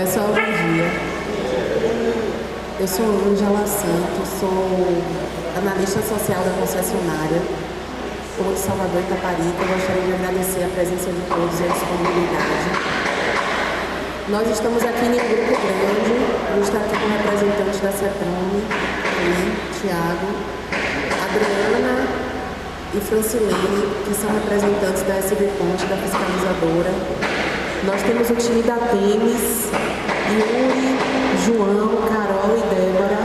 Pessoal, bom dia. Eu sou Ângela Santos, sou analista social da concessionária Ponte Salvador Itaparica. Eu gostaria de agradecer a presença de todos e a disponibilidade. Nós estamos aqui em um grupo grande, a gente está aqui com representantes da CEPROME, Tiago, Adriana e Francilene, que são representantes da SB Ponte, da fiscalizadora. Nós temos o time da Temes, Yuri, João, Carol e Débora,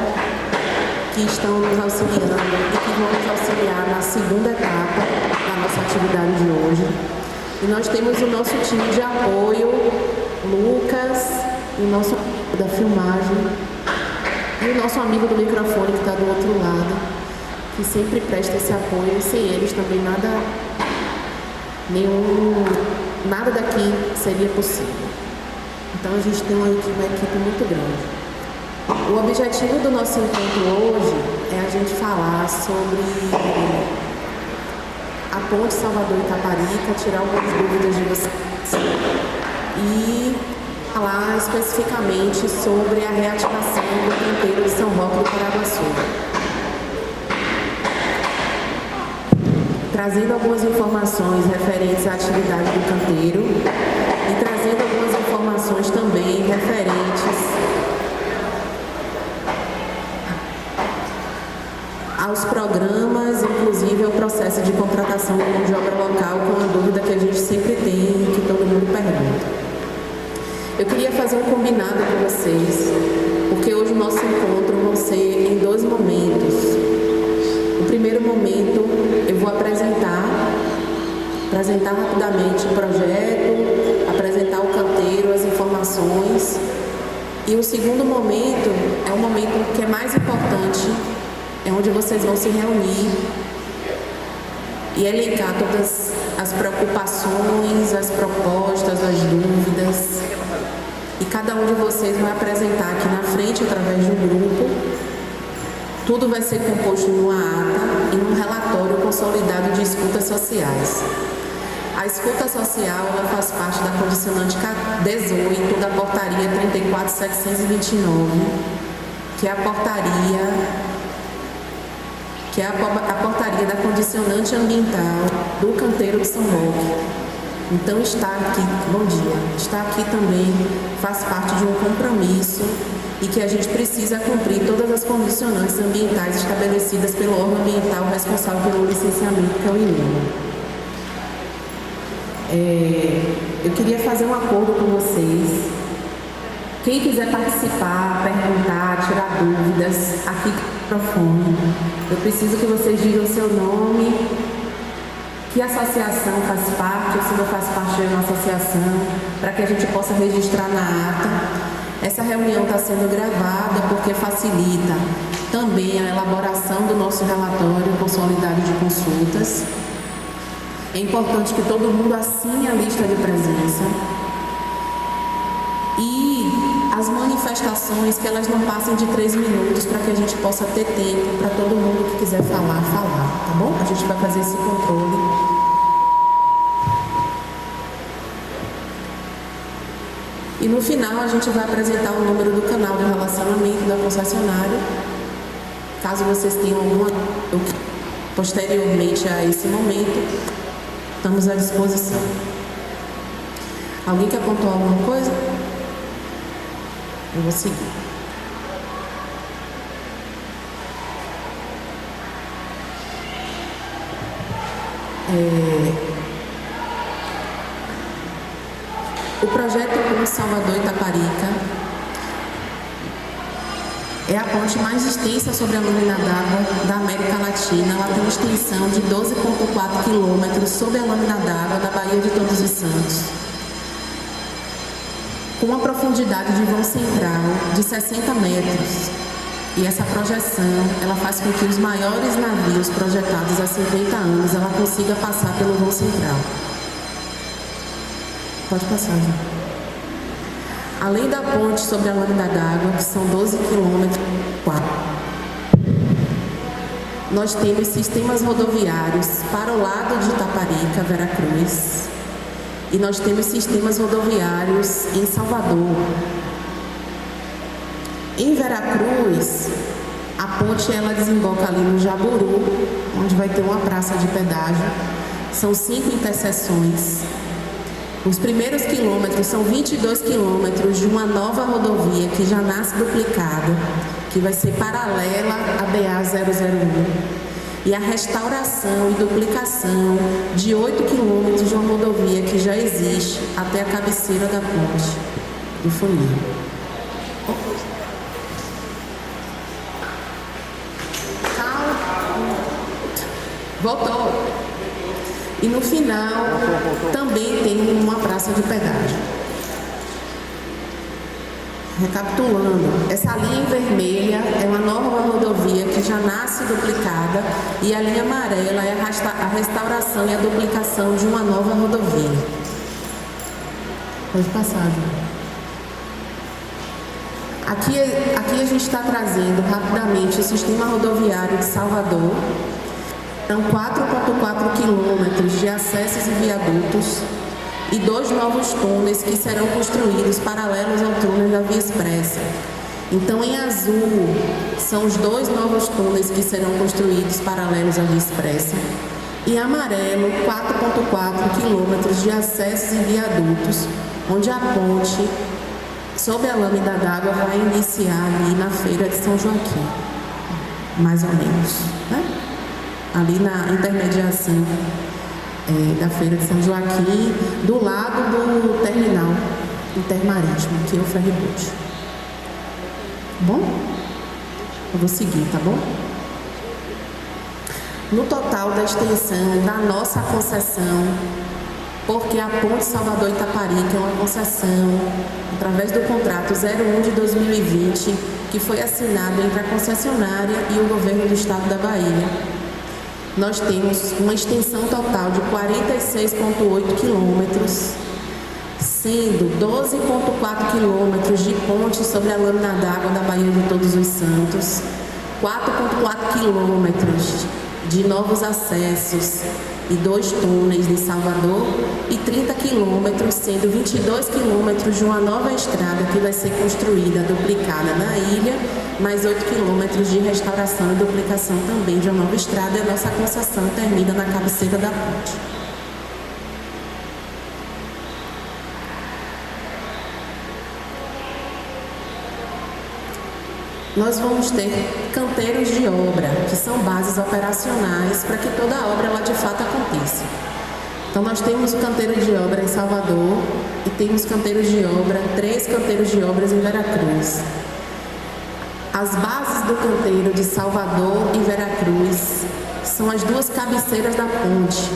que estão nos auxiliando e que vão nos auxiliar na segunda etapa da nossa atividade de hoje. E nós temos o nosso time de apoio, Lucas, e o nosso amigo da filmagem, e o nosso amigo do microfone que está do outro lado, que sempre presta esse apoio, e sem eles também nada daqui seria possível. Então a gente tem uma equipe muito grande. O objetivo do nosso encontro hoje é a gente falar sobre a Ponte Salvador Itaparica, tirar algumas dúvidas de vocês e falar especificamente sobre a reativação do canteiro de São Roque do Paraguaçu. Trazendo algumas informações referentes à atividade do canteiro e trazendo algumas informações também referentes aos programas, inclusive ao processo de contratação de mão de obra local, com a dúvida que a gente sempre tem e que todo mundo pergunta. Eu queria fazer um combinado com vocês, porque hoje o nosso encontro vai ser em dois momentos. No primeiro momento, eu vou apresentar rapidamente o projeto, apresentar o canteiro, as informações. E o segundo momento é o momento que é mais importante, é onde vocês vão se reunir e elencar todas as preocupações, as propostas, as dúvidas. E cada um de vocês vai apresentar aqui na frente, através de um grupo. Tudo vai ser composto numa ata e num relatório consolidado de escutas sociais. A escuta social ela faz parte da condicionante 18 da portaria 34.729, que é a portaria da condicionante ambiental do canteiro de São Roque. Então está aqui também faz parte de um compromisso e que a gente precisa cumprir todas as condicionantes ambientais estabelecidas pelo órgão ambiental responsável pelo licenciamento, que é o INEMA. Eu queria fazer um acordo com vocês. Quem quiser participar, perguntar, tirar dúvidas, aqui no microfone. Eu preciso que vocês digam o seu nome, que associação faz parte, ou se não faz parte de uma associação, para que a gente possa registrar na ata. Essa reunião está sendo gravada porque facilita também a elaboração do nosso relatório consolidado de consultas. É importante que todo mundo assine a lista de presença. E as manifestações, que elas não passem de 3 minutos, para que a gente possa ter tempo para todo mundo que quiser falar, tá bom? A gente vai fazer esse controle. E no final a gente vai apresentar o número do canal de relacionamento da concessionária. Caso vocês tenham alguma dúvida posteriormente a esse momento, estamos à disposição. Alguém quer pontuar alguma coisa? Eu vou seguir. O projeto Ponte Salvador Itaparica é a ponte mais extensa sobre a lâmina d'água da América Latina. Ela tem uma extensão de 12,4 quilômetros sobre a lâmina d'água da Baía de Todos os Santos, com uma profundidade de vão central de 60 metros. E essa projeção, ela faz com que os maiores navios projetados há 50 anos, ela consiga passar pelo vão central. Pode passar, gente. Além da ponte sobre a lâmina d'água, que são 12 quilômetros, nós temos sistemas rodoviários para o lado de Itaparica, Veracruz, e nós temos sistemas rodoviários em Salvador, Em Veracruz, a ponte ela desemboca ali no Jaburu, onde vai ter uma praça de pedágio. São 5 interseções. Os primeiros quilômetros são 22 quilômetros de uma nova rodovia que já nasce duplicada, que vai ser paralela à BA-001. E a restauração e duplicação de 8 quilômetros de uma rodovia que já existe até a cabeceira da ponte do Funil. Voltou. E no final também tem uma praça de pedágio. Recapitulando, essa linha vermelha é uma nova rodovia que já nasce duplicada e a linha amarela é a restauração e a duplicação de uma nova rodovia. Pode passar. Aqui a gente está trazendo rapidamente o sistema rodoviário de Salvador. São 4,4 quilômetros de acessos e viadutos e 2 novos túneis que serão construídos paralelos ao túnel da Via Expressa. Então, em azul, são os 2 novos túneis que serão construídos paralelos à Via Expressa. E em amarelo, 4,4 quilômetros de acessos e viadutos, onde a ponte, sob a lâmina d'água, vai iniciar ali na Feira de São Joaquim, mais ou menos, né? Ali na intermediação da Feira de São Joaquim, do lado do terminal intermarítimo, que é o ferryboat. Bom? Eu vou seguir, tá bom? No total da extensão da nossa concessão, porque a Ponte Salvador-Itaparica é uma concessão, através do contrato 01 de 2020, que foi assinado entre a concessionária e o governo do estado da Bahia. Nós temos uma extensão total de 46,8 quilômetros, sendo 12,4 quilômetros de ponte sobre a lâmina d'água da Baía de Todos os Santos, 4,4 quilômetros de novos acessos e 2 túneis de Salvador e 30 quilômetros, sendo 22 quilômetros de uma nova estrada que vai ser construída, duplicada na ilha, mais 8 quilômetros de restauração e duplicação também de uma nova estrada, e a nossa concessão termina na cabeceira da ponte. Nós vamos ter canteiros de obra, que são bases operacionais para que toda a obra ela de fato aconteça. Então nós temos o canteiro de obra em Salvador e temos canteiros de obra, 3 canteiros de obras em Veracruz. As bases do canteiro de Salvador e Veracruz são as 2 cabeceiras da ponte.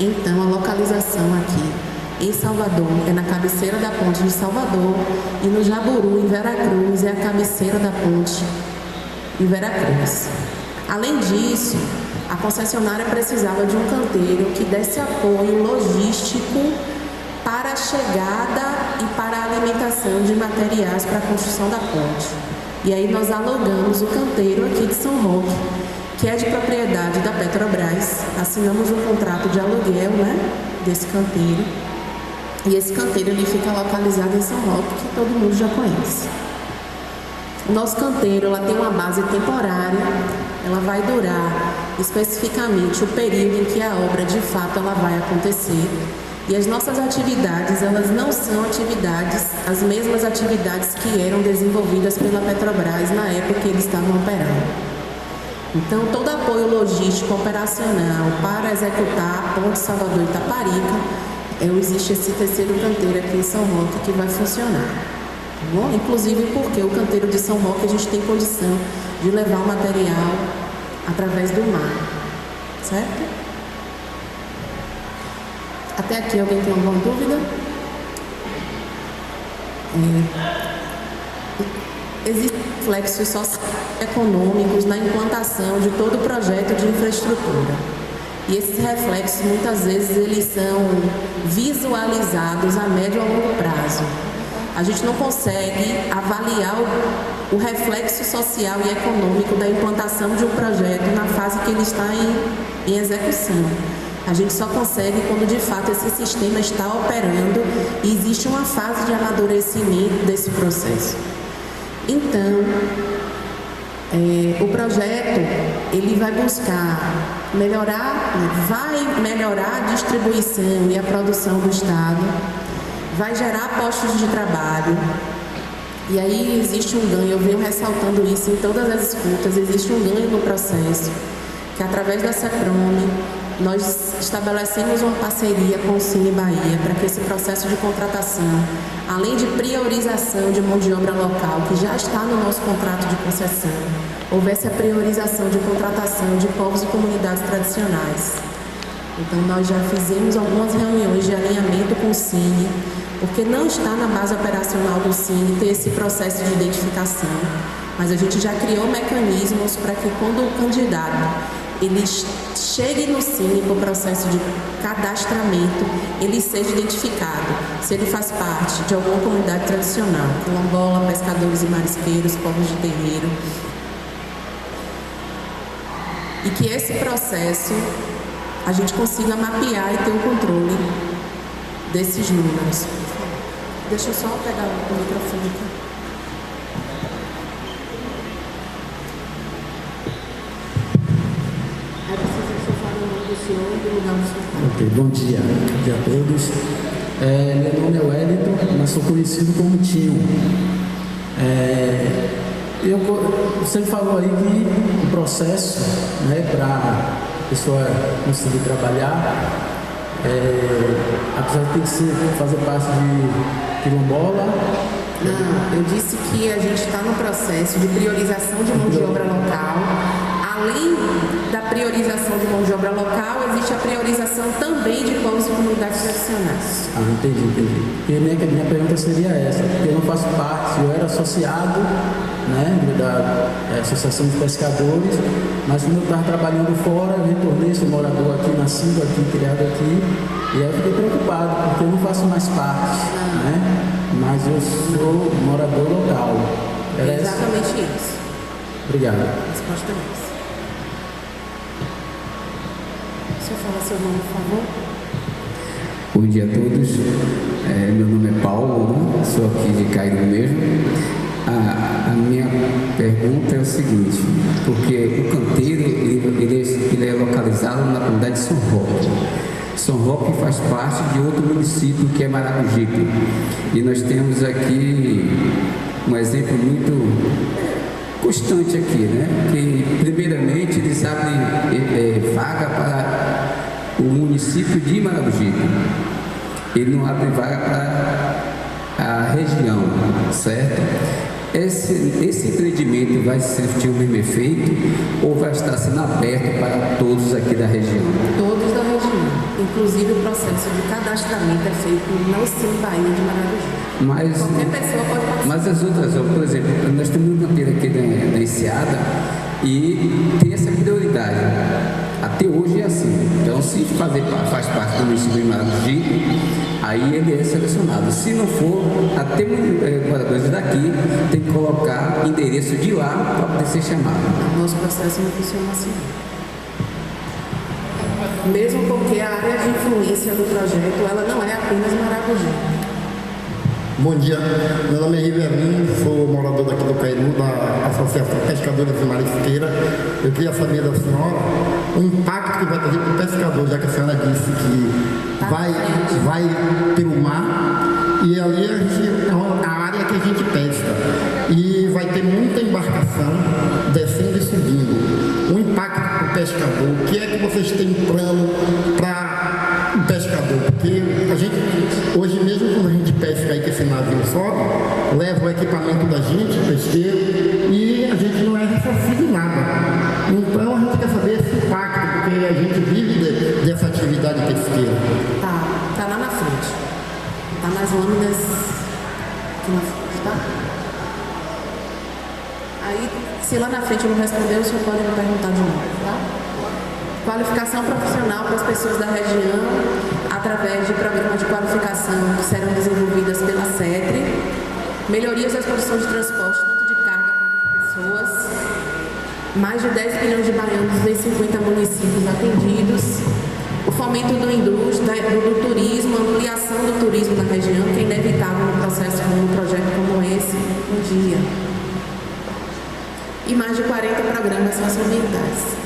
Então a localização aqui em Salvador é na cabeceira da ponte de Salvador e no Jaburu, em Veracruz, é a cabeceira da ponte em Veracruz. Além disso, a concessionária precisava de um canteiro que desse apoio logístico para a chegada e para a alimentação de materiais para a construção da ponte. E aí nós alugamos o canteiro aqui de São Roque, que é de propriedade da Petrobras. Assinamos um contrato de aluguel, né, desse canteiro. E esse canteiro ele fica localizado em São Roque, que todo mundo já conhece. O nosso canteiro ela tem uma base temporária, ela vai durar especificamente o período em que a obra de fato ela vai acontecer. E as nossas atividades, elas não são as mesmas atividades que eram desenvolvidas pela Petrobras na época que eles estavam operando. Então, todo apoio logístico operacional para executar a Ponte Salvador-Itaparica, existe esse terceiro canteiro aqui em São Roque que vai funcionar. Tá bom? Inclusive porque o canteiro de São Roque a gente tem condição de levar o material através do mar. Certo? Até aqui alguém tem alguma dúvida? Existem reflexos socioeconômicos na implantação de todo o projeto de infraestrutura. E esses reflexos, muitas vezes, eles são visualizados a médio e a longo prazo. A gente não consegue avaliar o reflexo social e econômico da implantação de um projeto na fase que ele está em execução. A gente só consegue quando, de fato, esse sistema está operando e existe uma fase de amadurecimento desse processo. Então, o projeto ele vai buscar vai melhorar a distribuição e a produção do Estado, vai gerar postos de trabalho. E aí existe um ganho, eu venho ressaltando isso em todas as escutas, existe um ganho no processo, que através da CEPROME, nós estabelecemos uma parceria com o Cine Bahia para que esse processo de contratação, além de priorização de mão de obra local, que já está no nosso contrato de concessão, houvesse a priorização de contratação de povos e comunidades tradicionais. Então, nós já fizemos algumas reuniões de alinhamento com o Cine, porque não está na base operacional do Cine ter esse processo de identificação, mas a gente já criou mecanismos para que quando o candidato ele chegue no Cine para o processo de cadastramento, ele seja identificado, se ele faz parte de alguma comunidade tradicional, quilombola, pescadores e marisqueiros, povos de terreiro, e que esse processo a gente consiga mapear e ter o controle desses números. Deixa eu só pegar o microfone aqui. Ok, bom dia a todos. Meu nome é Wellington, mas sou conhecido como Tio. Você falou aí que o processo, né, para a pessoa conseguir trabalhar, apesar de ter que fazer parte de quilombola. Não, eu disse que a gente está no processo de priorização de mão de obra local. Além da priorização de mão de obra local, existe a priorização também de povos e comunidades tradicionais. Entendi. E minha pergunta seria essa, porque eu não faço parte, eu era associado, né, da Associação de Pescadores, mas quando eu estava trabalhando fora, eu retornei, sou morador aqui, nascido aqui, criado aqui, e aí eu fiquei preocupado, porque eu não faço mais parte, né, mas eu sou morador local. Era exatamente isso. Obrigado. Resposta é essa. Fala seu nome, por favor. Bom dia a todos. Meu nome é Paulo, né? Sou aqui de Cairo mesmo. A minha pergunta é o seguinte, porque o canteiro ele é localizado na comunidade de São Roque. São Roque faz parte de outro município que é Maragogipe. E nós temos aqui um exemplo muito constante aqui, né? Que primeiramente eles abrem vaga para o município de Maragogipe. Ele não abre vaga para a região, certo? Esse empreendimento vai surtir o mesmo efeito ou vai estar sendo aberto para todos aqui da região? Todos da região. Inclusive o processo de cadastramento é feito no Cine Bahia de Maragogipe. Qualquer pessoa pode participar. Mas as outras, por exemplo, nós temos um canteiro aqui da Enseada e tem essa prioridade. Até hoje é assim. Então, se faz parte do município de Maragogipe, aí ele é selecionado. Se não for, até moradores daqui tem que colocar endereço de lá para poder ser chamado. O nosso processo não funciona assim. Mesmo porque a área de influência do projeto, ela não é apenas Maragogipe. Bom dia, meu nome é Ribeirinho, sou morador daqui do Cairu, da Associação Pescadores e Marisqueiras. Eu queria saber da senhora o impacto que vai trazer para o pescador, já que a senhora disse que vai pelo mar e ali é a área que a gente pesca e vai ter muita embarcação descendo e subindo. O impacto para o pescador, o que é que vocês têm plano para o pescador? Porque a gente, hoje mesmo, quando a gente pesca aí que esse navio sobe, leva o equipamento da gente, pesqueiro, e a gente não é ressarcido em nada. Então a gente quer saber esse impacto, porque a gente vive dessa atividade pesqueira. Tá lá na frente. Tá nas lâminas aqui na frente, tá? Aí, se lá na frente eu não responder, o senhor pode me perguntar de novo, tá? Qualificação profissional para as pessoas da região, através de programas de qualificação que serão desenvolvidas pela CETRE, melhorias das condições de transporte, tanto de carga quanto de pessoas, mais de 10 milhões de baianos em 50 municípios atendidos, o fomento do turismo, ampliação do turismo na região, que é inevitável no processo, num projeto como esse, um dia. de 40 programas socioambientais.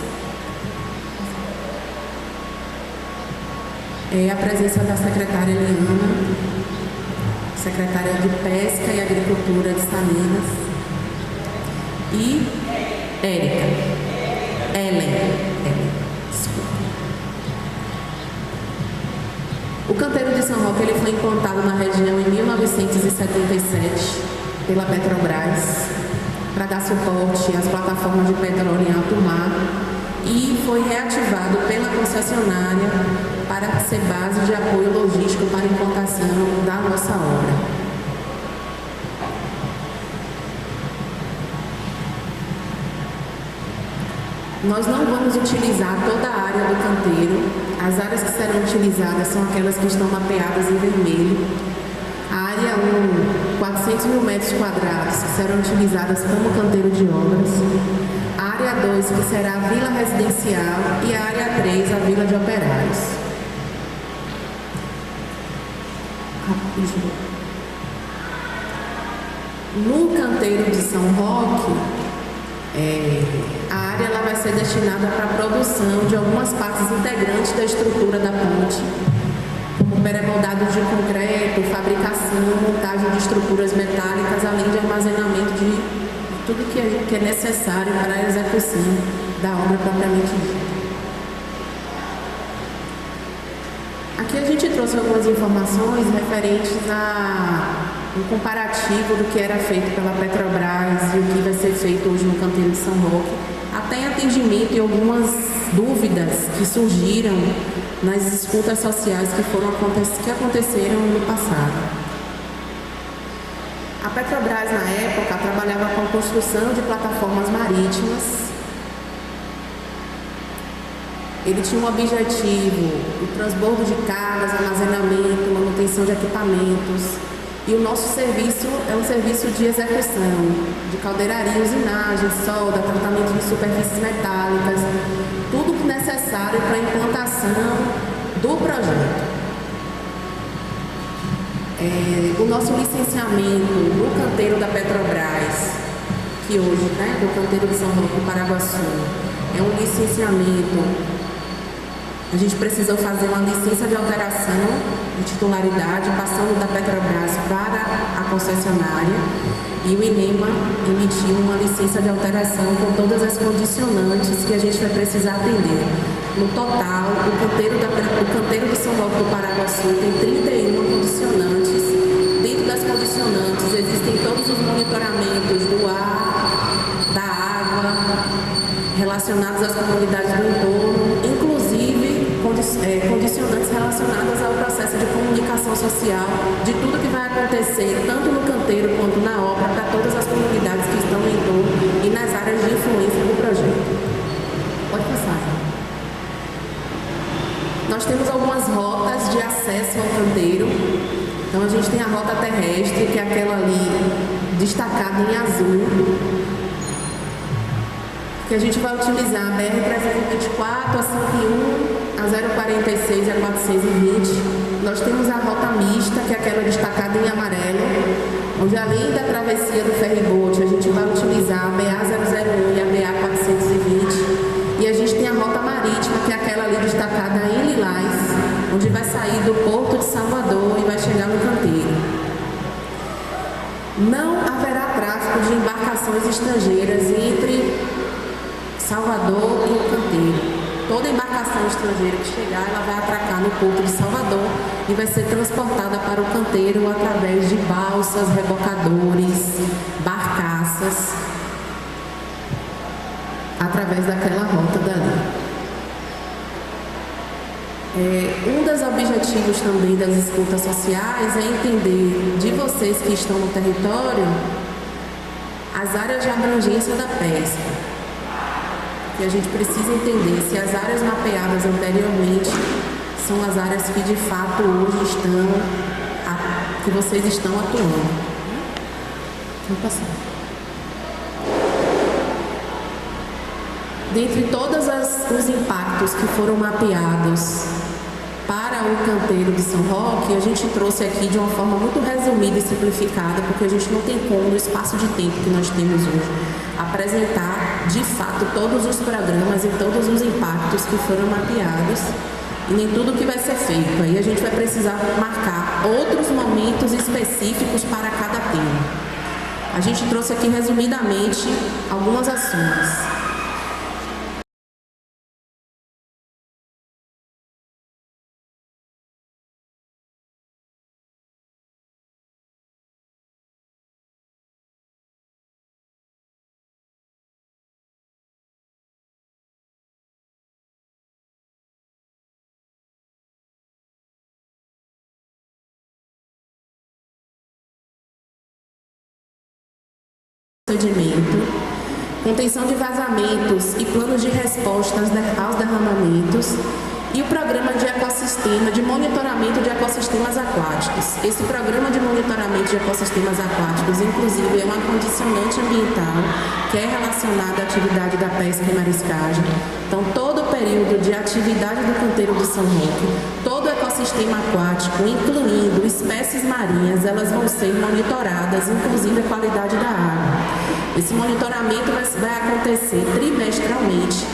A presença da secretária Eliana, secretária de Pesca e Agricultura de Salinas, e Ellen. Desculpa. O canteiro de São Roque ele foi implantado na região em 1977 pela Petrobras para dar suporte às plataformas de petróleo em alto mar e foi reativado pela concessionária para ser base de apoio logístico para a implantação da nossa obra. Nós não vamos utilizar toda a área do canteiro. As áreas que serão utilizadas são aquelas que estão mapeadas em vermelho. A área 1, 400 mil metros quadrados, que serão utilizadas como canteiro de obras. A área 2, que será a vila residencial, e a área 3, a vila de operários. No canteiro de São Roque, a área ela vai ser destinada para a produção de algumas partes integrantes da estrutura da ponte, como pré-moldado de concreto, fabricação, montagem de estruturas metálicas, além de armazenamento de tudo que é necessário para a execução da obra propriamente dita. Aqui a gente trouxe algumas informações referentes a um comparativo do que era feito pela Petrobras e o que vai ser feito hoje no canteiro de São Roque, até em atendimento e algumas dúvidas que surgiram nas disputas sociais que aconteceram no passado. A Petrobras, na época, trabalhava com a construção de plataformas marítimas. Ele tinha um objetivo, o transbordo de cargas, armazenamento, manutenção de equipamentos. E o nosso serviço é um serviço de execução, de caldeiraria, usinagem, solda, tratamento de superfícies metálicas, tudo necessário para a implantação do projeto. O nosso licenciamento no canteiro da Petrobras, que hoje, do canteiro de São Roque do Paraguaçu, é um licenciamento. A gente precisou fazer uma licença de alteração de titularidade, passando da Petrobras para a concessionária, e o INEMA emitiu uma licença de alteração com todas as condicionantes que a gente vai precisar atender. No total, o canteiro de São Roque do Paraguaçu tem 31 condicionantes. Dentro das condicionantes existem todos os monitoramentos do ar, da água, relacionados às comunidades do entorno, inclusive condicionantes relacionadas ao processo de comunicação social, de tudo que vai acontecer, tanto no canteiro quanto na obra, para todas as comunidades que estão no entorno e nas áreas de influência do projeto. Pode passar. Nós temos algumas rotas de acesso ao canteiro. Então, a gente tem a rota terrestre, que é aquela ali destacada em azul, que a gente vai utilizar a BR-324, a 101, a 046 e a 420. Nós temos a rota mista, que é aquela destacada em amarelo, onde além da travessia do ferryboat, a gente vai utilizar a BA-001 e a BA-420. E a gente tem a rota marítima, que é aquela ali destacada em lilás, onde vai sair do Porto de Salvador e vai chegar no canteiro. Não haverá tráfego de embarcações estrangeiras entre Salvador e o canteiro. Toda embarcação estrangeira que chegar, ela vai atracar no Porto de Salvador e vai ser transportada para o canteiro através de balsas, rebocadores, barcaças, através daquela rota dali. Um dos objetivos também das escutas sociais é entender de vocês que estão no território as áreas de abrangência da pesca. E a gente precisa entender se as áreas mapeadas anteriormente são as áreas que de fato hoje que vocês estão atuando. Vamos passar. Dentre todos os impactos que foram mapeados para o canteiro de São Roque, a gente trouxe aqui de uma forma muito resumida e simplificada, porque a gente não tem como, no espaço de tempo que nós temos hoje, apresentar de fato todos os programas e todos os impactos que foram mapeados e nem tudo que vai ser feito. Aí a gente vai precisar marcar outros momentos específicos para cada tema. A gente trouxe aqui resumidamente algumas ações. Contenção de vazamentos e planos de respostas aos derramamentos e o programa de ecossistema, de monitoramento de ecossistemas aquáticos. Esse programa de monitoramento de ecossistemas aquáticos, inclusive, é uma condicionante ambiental que é relacionada à atividade da pesca e mariscagem. Então, todo o período de atividade do canteiro de São Roque, todo o ecossistema aquático, incluindo espécies marinhas, elas vão ser monitoradas, inclusive a qualidade da água. Esse monitoramento vai acontecer trimestralmente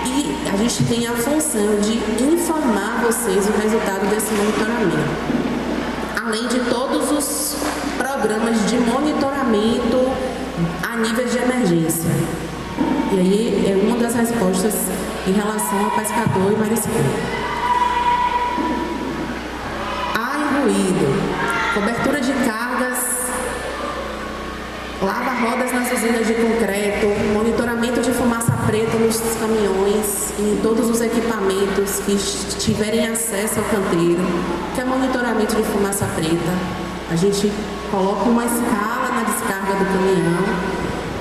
e a gente tem a função de informar vocês o resultado desse monitoramento. Além de todos os programas de monitoramento a nível de emergência. E aí é uma das respostas em relação ao pescador e marisqueiro. Ar e ruído, cobertura de cargas, lava-rodas nas usinas de concreto, monitoramento de fumaça preta nos caminhões e em todos os equipamentos que tiverem acesso ao canteiro, que é monitoramento de fumaça preta. A gente coloca uma escala na descarga do caminhão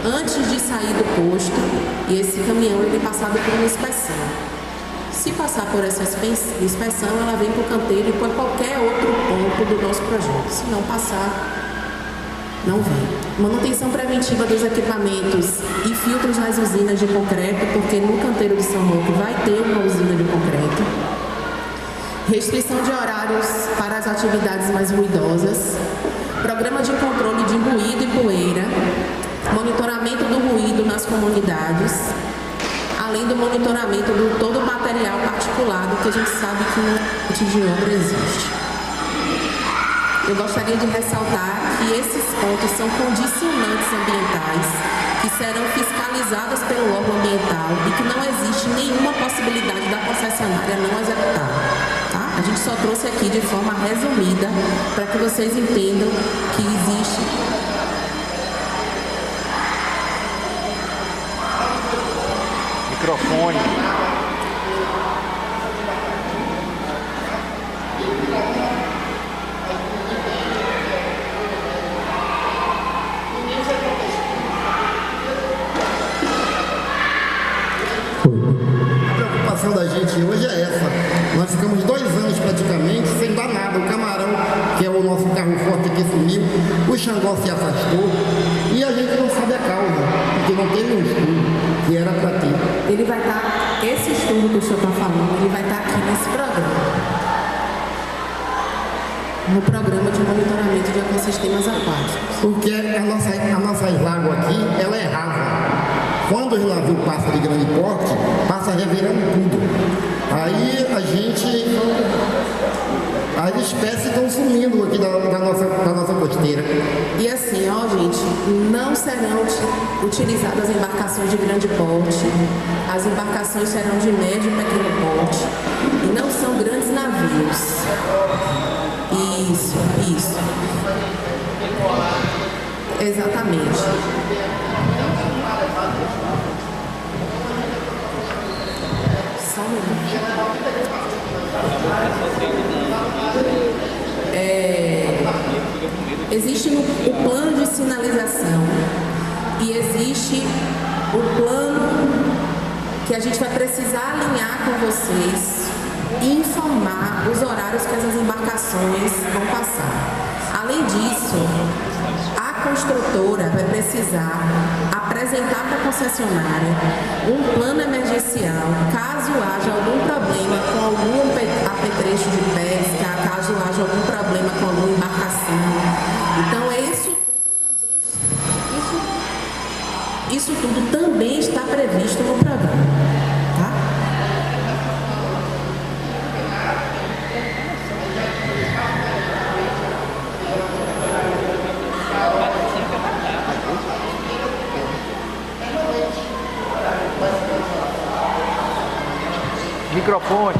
antes de sair do posto e esse caminhão ele é passado por uma inspeção. Se passar por essa inspeção, ela vem para o canteiro e para qualquer outro ponto do nosso projeto. Se não passar, não vem. Manutenção preventiva dos equipamentos e filtros nas usinas de concreto, porque no canteiro de São Roque vai ter uma usina de concreto. Restrição de horários para as atividades mais ruidosas. Programa de controle de ruído e poeira. Monitoramento do ruído nas comunidades. Além do monitoramento de todo o material particulado que a gente sabe que no ambiente de obra existe. Eu gostaria de ressaltar que esses pontos são condicionantes ambientais que serão fiscalizados pelo órgão ambiental e que não existe nenhuma possibilidade da concessionária não executar. Tá? A gente só trouxe aqui de forma resumida para que vocês entendam que existe... Microfone. A preocupação da gente hoje é essa. Nós ficamos 2 anos praticamente sem dar nada. O camarão, que é o nosso carro forte que sumiu, o Xangó se afastou e a gente não sabe a causa, porque não teve um estudo que era para ter. Ele vai estar, esse estudo que o senhor está falando, ele vai estar aqui nesse programa. No programa de monitoramento de ecossistemas aquáticos. Porque a nossa lagoa aqui, ela é rasa. Quando os navios passam de grande porte, passa revirando tudo. Aí a gente... As espécies estão sumindo aqui da nossa costeira. E assim, ó, gente, não serão utilizadas embarcações de grande porte. As embarcações serão de médio e pequeno porte. E não são grandes navios. Isso. Exatamente. Só um minuto. Existe o plano de sinalização e existe o plano que a gente vai precisar alinhar com vocês e informar os horários que essas embarcações vão passar. Além disso, a construtora vai precisar apresentar para a concessionária um plano emergencial caso haja algum problema com algum apetrecho de pesca, caso haja algum problema com alguma embarcação. Então, isso tudo também está previsto no programa, tá? Microfone.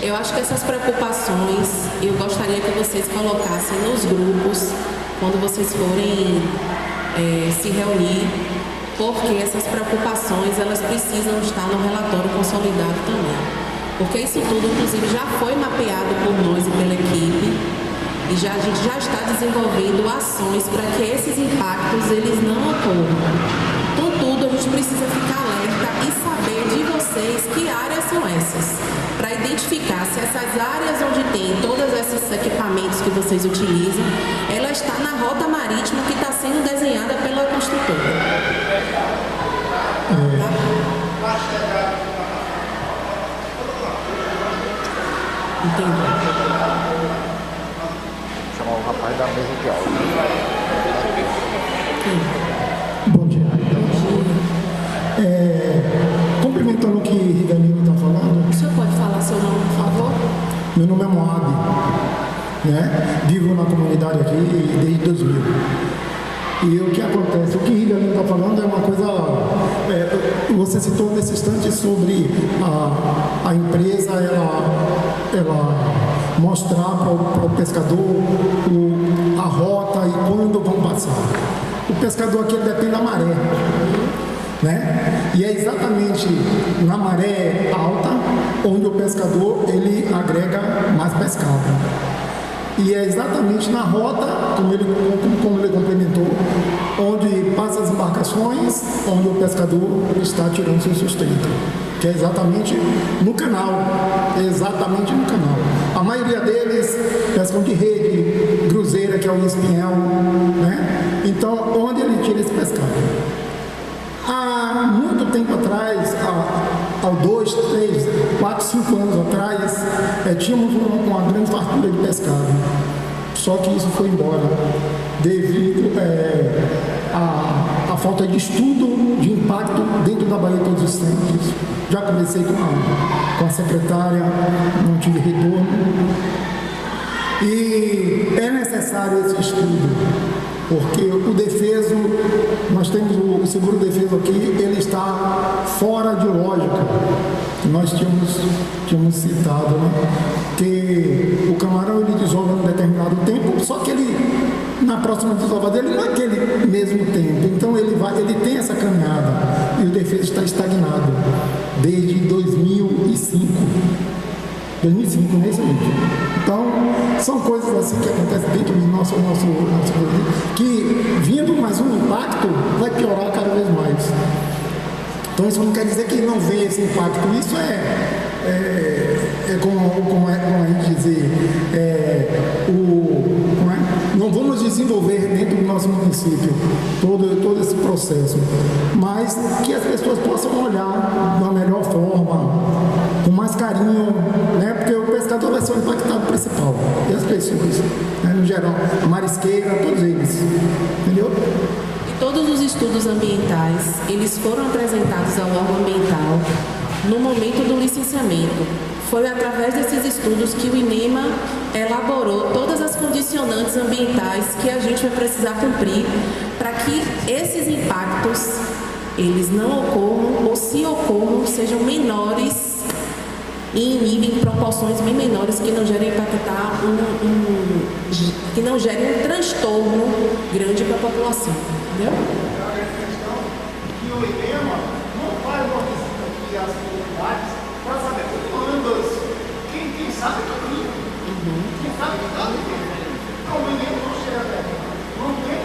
Eu acho que essas preocupações eu gostaria que vocês colocassem nos grupos quando vocês forem se reunir, porque essas preocupações elas precisam estar no relatório consolidado também. Porque isso tudo, inclusive, já foi mapeado por nós e pela equipe e a gente já está desenvolvendo ações para que esses impactos eles não ocorram. Contudo, a gente precisa ficar alerta e saber de vocês que áreas são essas, para identificar se essas áreas onde tem todos esses equipamentos que vocês utilizam, ela está na rota marítima que está sendo desenhada pela construtora. Tá? Entendi. Chamar o rapaz da mesa de aula. Bom dia. Complementando o que Rivelino está falando, O senhor pode falar seu nome, por favor? meu nome é Moab, né? Vivo na comunidade aqui desde 2000. E o que acontece? O que Rivelino está falando é uma coisa... você citou nesse instante sobre a empresa, ela mostrar para o pescador a rota e quando vão passar. O pescador aqui depende da maré, né? E é exatamente na maré alta onde o pescador ele agrega mais pescado. E é exatamente na rota, como ele complementou, onde passa as embarcações, onde o pescador está tirando seu sustento, que é exatamente no canal, A maioria deles pescam de rede, cruzeira, que é o espinhel, né? Então, onde ele tira esse pescado? Há muito tempo atrás, há 2, 3, 4, 5 anos atrás, tínhamos uma grande fartura de pescado. Só que isso foi embora devido à falta de estudo de impacto dentro da Baía Todos os Santos. Já conversei com a secretária, não tive retorno. E é necessário esse estudo. Porque o defeso, nós temos o seguro defeso aqui, ele está fora de lógica. Nós tínhamos citado, né? Que o camarão ele desova em um determinado tempo, só que ele, na próxima desova dele, não é aquele mesmo tempo. Então ele tem essa caminhada e o defeso está estagnado desde 2005. 2005, não é isso, gente? Então, são coisas assim que acontecem dentro do nosso que, vindo mais um impacto, vai piorar cada vez mais. Então, isso não quer dizer que não venha esse impacto. Isso como a gente dizer, não vamos desenvolver dentro do nosso município todo esse processo, mas que as pessoas possam olhar da melhor forma, com mais carinho, né? Porque o pescador vai ser o impactado principal, e as pessoas, né? No geral, a marisqueira, todos eles, entendeu? E todos os estudos ambientais, eles foram apresentados ao órgão ambiental no momento do licenciamento. Foi através desses estudos que o INEMA elaborou todas as condicionantes ambientais que a gente vai precisar cumprir para que esses impactos, eles não ocorram, ou se ocorram, sejam menores em proporções bem menores, que não gerem impactar que não gerem um transtorno grande para a população, entendeu? Que o INEMA não faz uma visita aqui às comunidades para saber demandas. Quem sabe que caminho. Quem sabe que caminho. Então o INEMA não chega até aqui. Não tem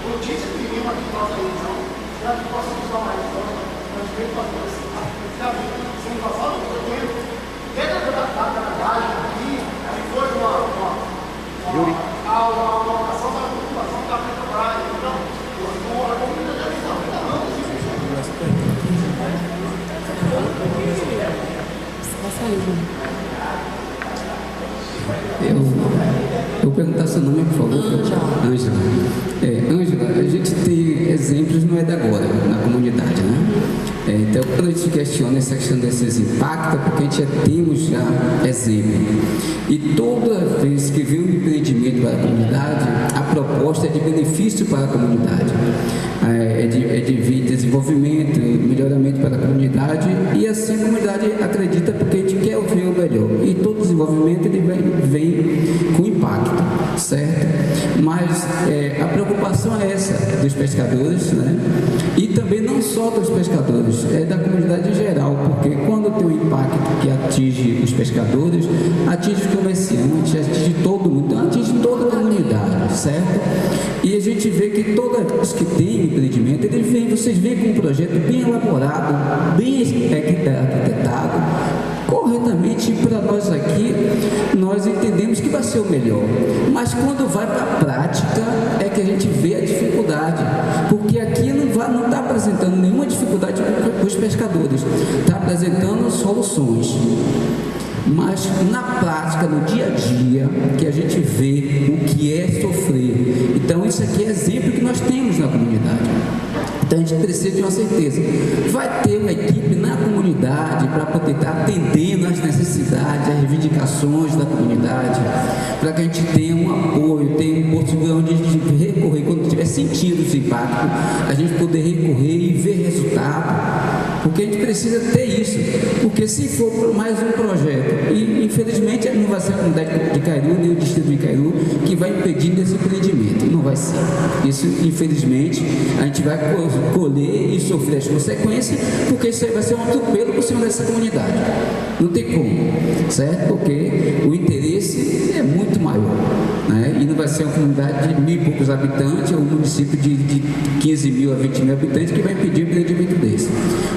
notícia do INEMA aqui na nossa região, para que possamos usar mais forte, mas bem para todos. Sem passar do tempo, dentro da garagem aqui, que foi uma Eu vou perguntar seu nome, por favor. Ângela. Ângela, a gente tem exemplos, não é de agora, na comunidade, né? Então, quando a gente questiona essa questão desses impactos, é porque a gente já temos exemplo. E toda vez que vem um empreendimento para a comunidade, a proposta é de benefício para a comunidade. É de desenvolvimento, melhoramento para a comunidade, e assim a comunidade acredita porque a gente quer ver o melhor. E todo desenvolvimento ele vem com impacto, certo? Mas a preocupação é essa dos pescadores, né? E também não só dos pescadores, é da comunidade em geral, porque quando tem um impacto que atinge os pescadores, atinge os comerciantes, atinge todo mundo, então atinge toda a comunidade, certo? E a gente vê que todos que têm empreendimento, vocês veem com um projeto bem elaborado, bem arquitetado, corretamente. Para nós aqui, nós entendemos que vai ser o melhor, mas quando vai para a prática é que a gente vê a dificuldade, porque aqui não está apresentando nenhuma dificuldade para os pescadores, está apresentando soluções. Mas na prática, no dia a dia, que a gente vê o que é sofrer. Então isso aqui é exemplo que nós temos na comunidade. Então a gente precisa de uma certeza. Vai ter uma equipe na comunidade para poder estar atendendo às necessidades, às reivindicações da comunidade, para que a gente tenha um apoio, tenha um porto seguro onde a gente recorrer, quando tiver sentido esse impacto, a gente poder recorrer e ver resultado. Porque a gente precisa ter isso, porque se for mais um projeto, e infelizmente não vai ser a comunidade de Cairu, nem o distrito de Cairu, que vai impedir esse empreendimento, não vai ser. Isso, infelizmente, a gente vai colher e sofrer as consequências, porque isso aí vai ser um atropelo por cima dessa comunidade. Não tem como, certo? Porque o interesse é muito maior, né? E não vai ser uma comunidade de 1.000 e poucos habitantes, ou um município de 15 mil a 20 mil habitantes que vai impedir o empreendimento desse.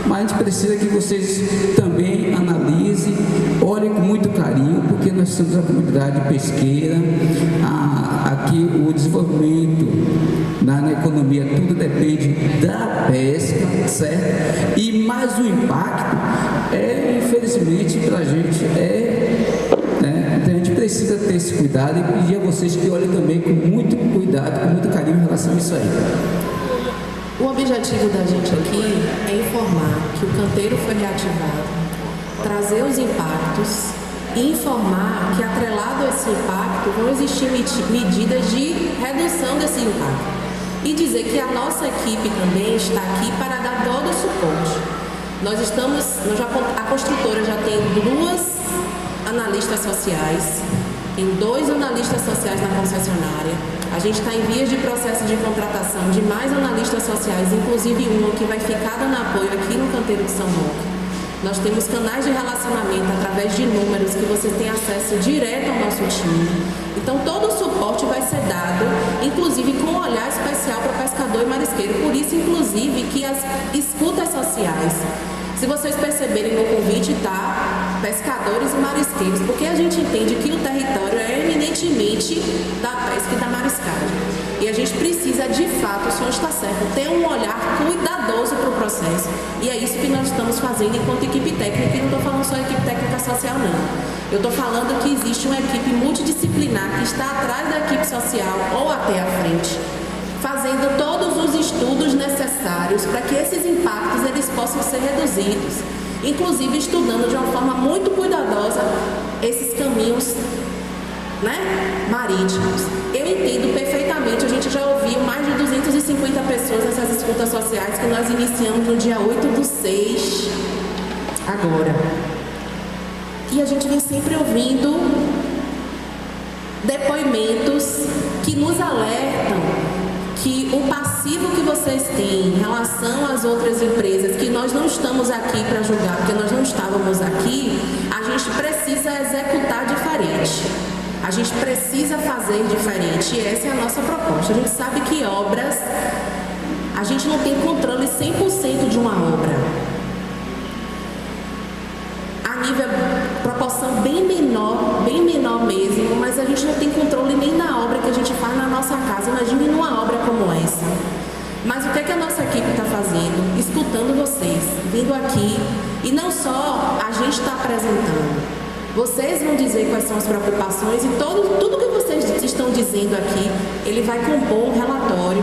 Mas a gente precisa que vocês também analisem, olhem com muito carinho, porque nós somos a comunidade pesqueira, aqui o desenvolvimento na economia, tudo depende da pesca, certo? E mais o impacto, infelizmente, para a gente, né? Então a gente precisa ter esse cuidado e pedir a vocês que olhem também com muito cuidado, com muito carinho em relação a isso aí. O objetivo da gente aqui é informar que o canteiro foi reativado, trazer os impactos e informar que, atrelado a esse impacto, vão existir medidas de redução desse impacto. E dizer que a nossa equipe também está aqui para dar todo o suporte. A construtora já tem 2 analistas sociais, tem 2 analistas sociais na concessionária. A gente está em vias de processo de contratação de mais analistas sociais, inclusive uma que vai ficar dando apoio aqui no canteiro de São Roque. Nós temos canais de relacionamento através de números que vocês têm acesso direto ao nosso time. Então todo o suporte vai ser dado, inclusive com um olhar especial para pescador e marisqueiro. Por isso, inclusive, que as escutas sociais, se vocês perceberem no convite, tá pescadores e marisqueiros, porque a gente entende que o território é eminentemente da pesca e da mariscagem. E a gente precisa, de fato, o senhor está certo, ter um olhar cuidadoso para o processo. E é isso que nós estamos fazendo enquanto equipe técnica, e não estou falando só equipe técnica social, não. Eu estou falando que existe uma equipe multidisciplinar que está atrás da equipe social ou até à frente, fazendo todos os estudos necessários para que esses impactos eles possam ser reduzidos, inclusive estudando de uma forma muito cuidadosa esses caminhos, né, marítimos. Eu entendo perfeitamente, a gente já ouviu mais de 250 pessoas nessas escutas sociais que nós iniciamos no dia 8/6, agora. E a gente vem sempre ouvindo depoimentos que nos alertam que o passivo que vocês têm em relação às outras empresas, que nós não estamos aqui para julgar, porque nós não estávamos aqui, a gente precisa executar diferente. A gente precisa fazer diferente, e essa é a nossa proposta. A gente sabe que obras, a gente não tem controle 100% de uma obra. A nível proporção bem menor mesmo, mas a gente não tem controle nem na obra que a gente faz na nossa casa. Imagine numa obra como essa. Mas o que é que a nossa equipe está fazendo? Escutando vocês, vindo aqui, e não só a gente está apresentando. Vocês vão dizer quais são as preocupações e tudo que vocês estão dizendo aqui, ele vai compor um relatório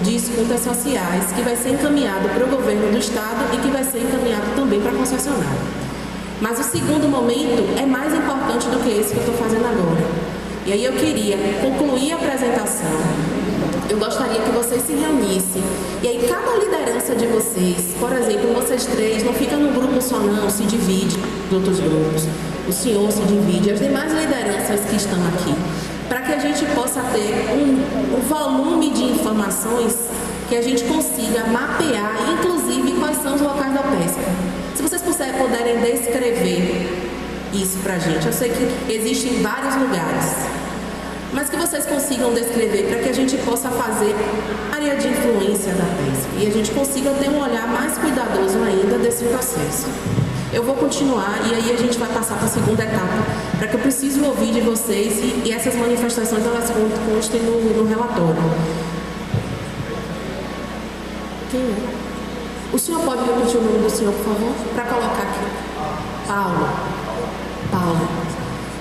de escutas sociais que vai ser encaminhado para o governo do estado e que vai ser encaminhado também para a concessionária. Mas o segundo momento é mais importante do que esse que eu estou fazendo agora. E aí eu queria concluir a apresentação. Eu gostaria que vocês se reunissem. E aí cada liderança de vocês, por exemplo, vocês três, não fica num grupo só não, se divide em outros grupos. O senhor se divide, as demais lideranças que estão aqui, para que a gente possa ter um volume de informações que a gente consiga mapear, inclusive quais são os locais da pesca. Se vocês puderem descrever isso para a gente, eu sei que existem vários lugares, mas que vocês consigam descrever para que a gente possa fazer área de influência da pesca e a gente consiga ter um olhar mais cuidadoso ainda desse processo. Eu vou continuar e aí a gente vai passar para a segunda etapa, para que eu preciso ouvir de vocês e essas manifestações elas constem no relatório. Quem é? O senhor pode repetir o nome do senhor, por favor? Para colocar aqui. Paulo.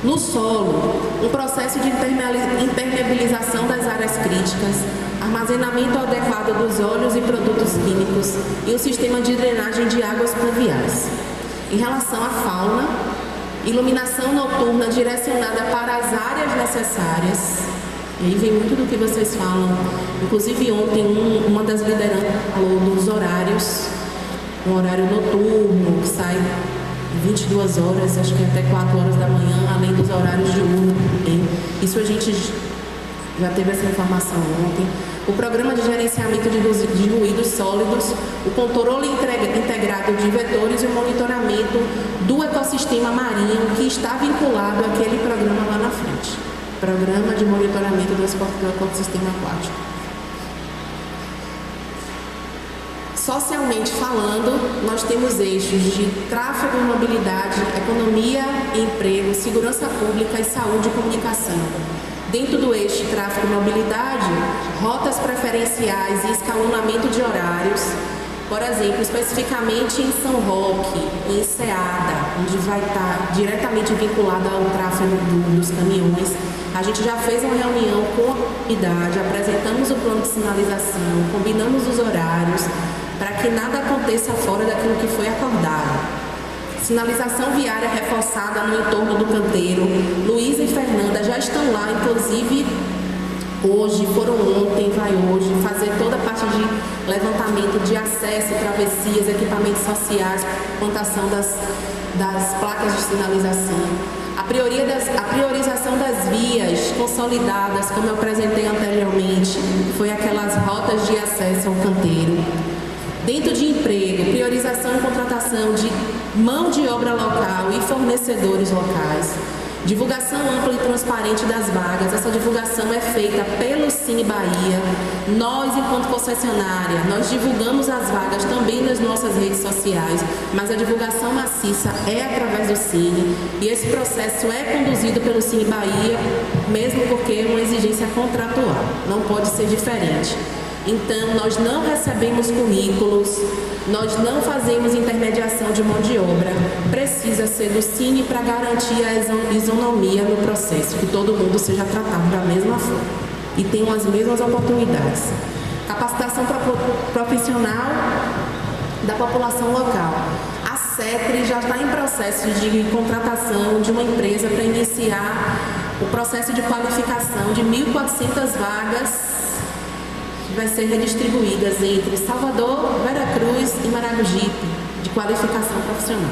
No solo, um processo de impermeabilização das áreas críticas, armazenamento adequado dos óleos e produtos químicos e um sistema de drenagem de águas pluviais. Em relação à fauna, iluminação noturna direcionada para as áreas necessárias. E aí vem muito do que vocês falam. Inclusive ontem uma das lideranças falou dos horários, um horário noturno que sai 22 horas, acho que até 4 horas da manhã, além dos horários diurnos. Isso a gente já teve essa informação ontem. O programa de gerenciamento de ruídos sólidos, o controle integrado de vetores e o monitoramento do ecossistema marinho que está vinculado àquele programa lá na frente. Programa de monitoramento do ecossistema aquático. Socialmente falando, nós temos eixos de tráfego e mobilidade, economia e emprego, segurança pública e saúde e comunicação. Dentro do eixo tráfego e mobilidade, rotas preferenciais e escalonamento de horários. Por exemplo, especificamente em São Roque, em Ceada, onde vai estar diretamente vinculado ao tráfego dos caminhões. A gente já fez uma reunião com a comunidade, apresentamos o plano de sinalização, combinamos os horários, para que nada aconteça fora daquilo que foi acordado. Sinalização viária reforçada no entorno do canteiro. Luísa e Fernanda já estão lá, inclusive hoje, foram ontem, vai hoje, fazer toda a parte de levantamento de acesso, travessias, equipamentos sociais, plantação das placas de sinalização. A priorização das vias consolidadas, como eu apresentei anteriormente, foi aquelas rotas de acesso ao canteiro. Dentro de emprego, priorização e contratação de mão de obra local e fornecedores locais. Divulgação ampla e transparente das vagas. Essa divulgação é feita pelo Cine Bahia. Nós, enquanto concessionária, nós divulgamos as vagas também nas nossas redes sociais, mas a divulgação maciça é através do Cine. E esse processo é conduzido pelo Cine Bahia, mesmo porque é uma exigência contratual. Não pode ser diferente. Então, nós não recebemos currículos, nós não fazemos intermediação de mão de obra. Precisa ser do Cine para garantir a isonomia no processo, que todo mundo seja tratado da mesma forma e tenham as mesmas oportunidades. Capacitação profissional da população local. A CETRI já está em processo de contratação de uma empresa para iniciar o processo de qualificação de 1.400 vagas vai ser redistribuídas entre Salvador, Veracruz e Maragogipe, de qualificação profissional.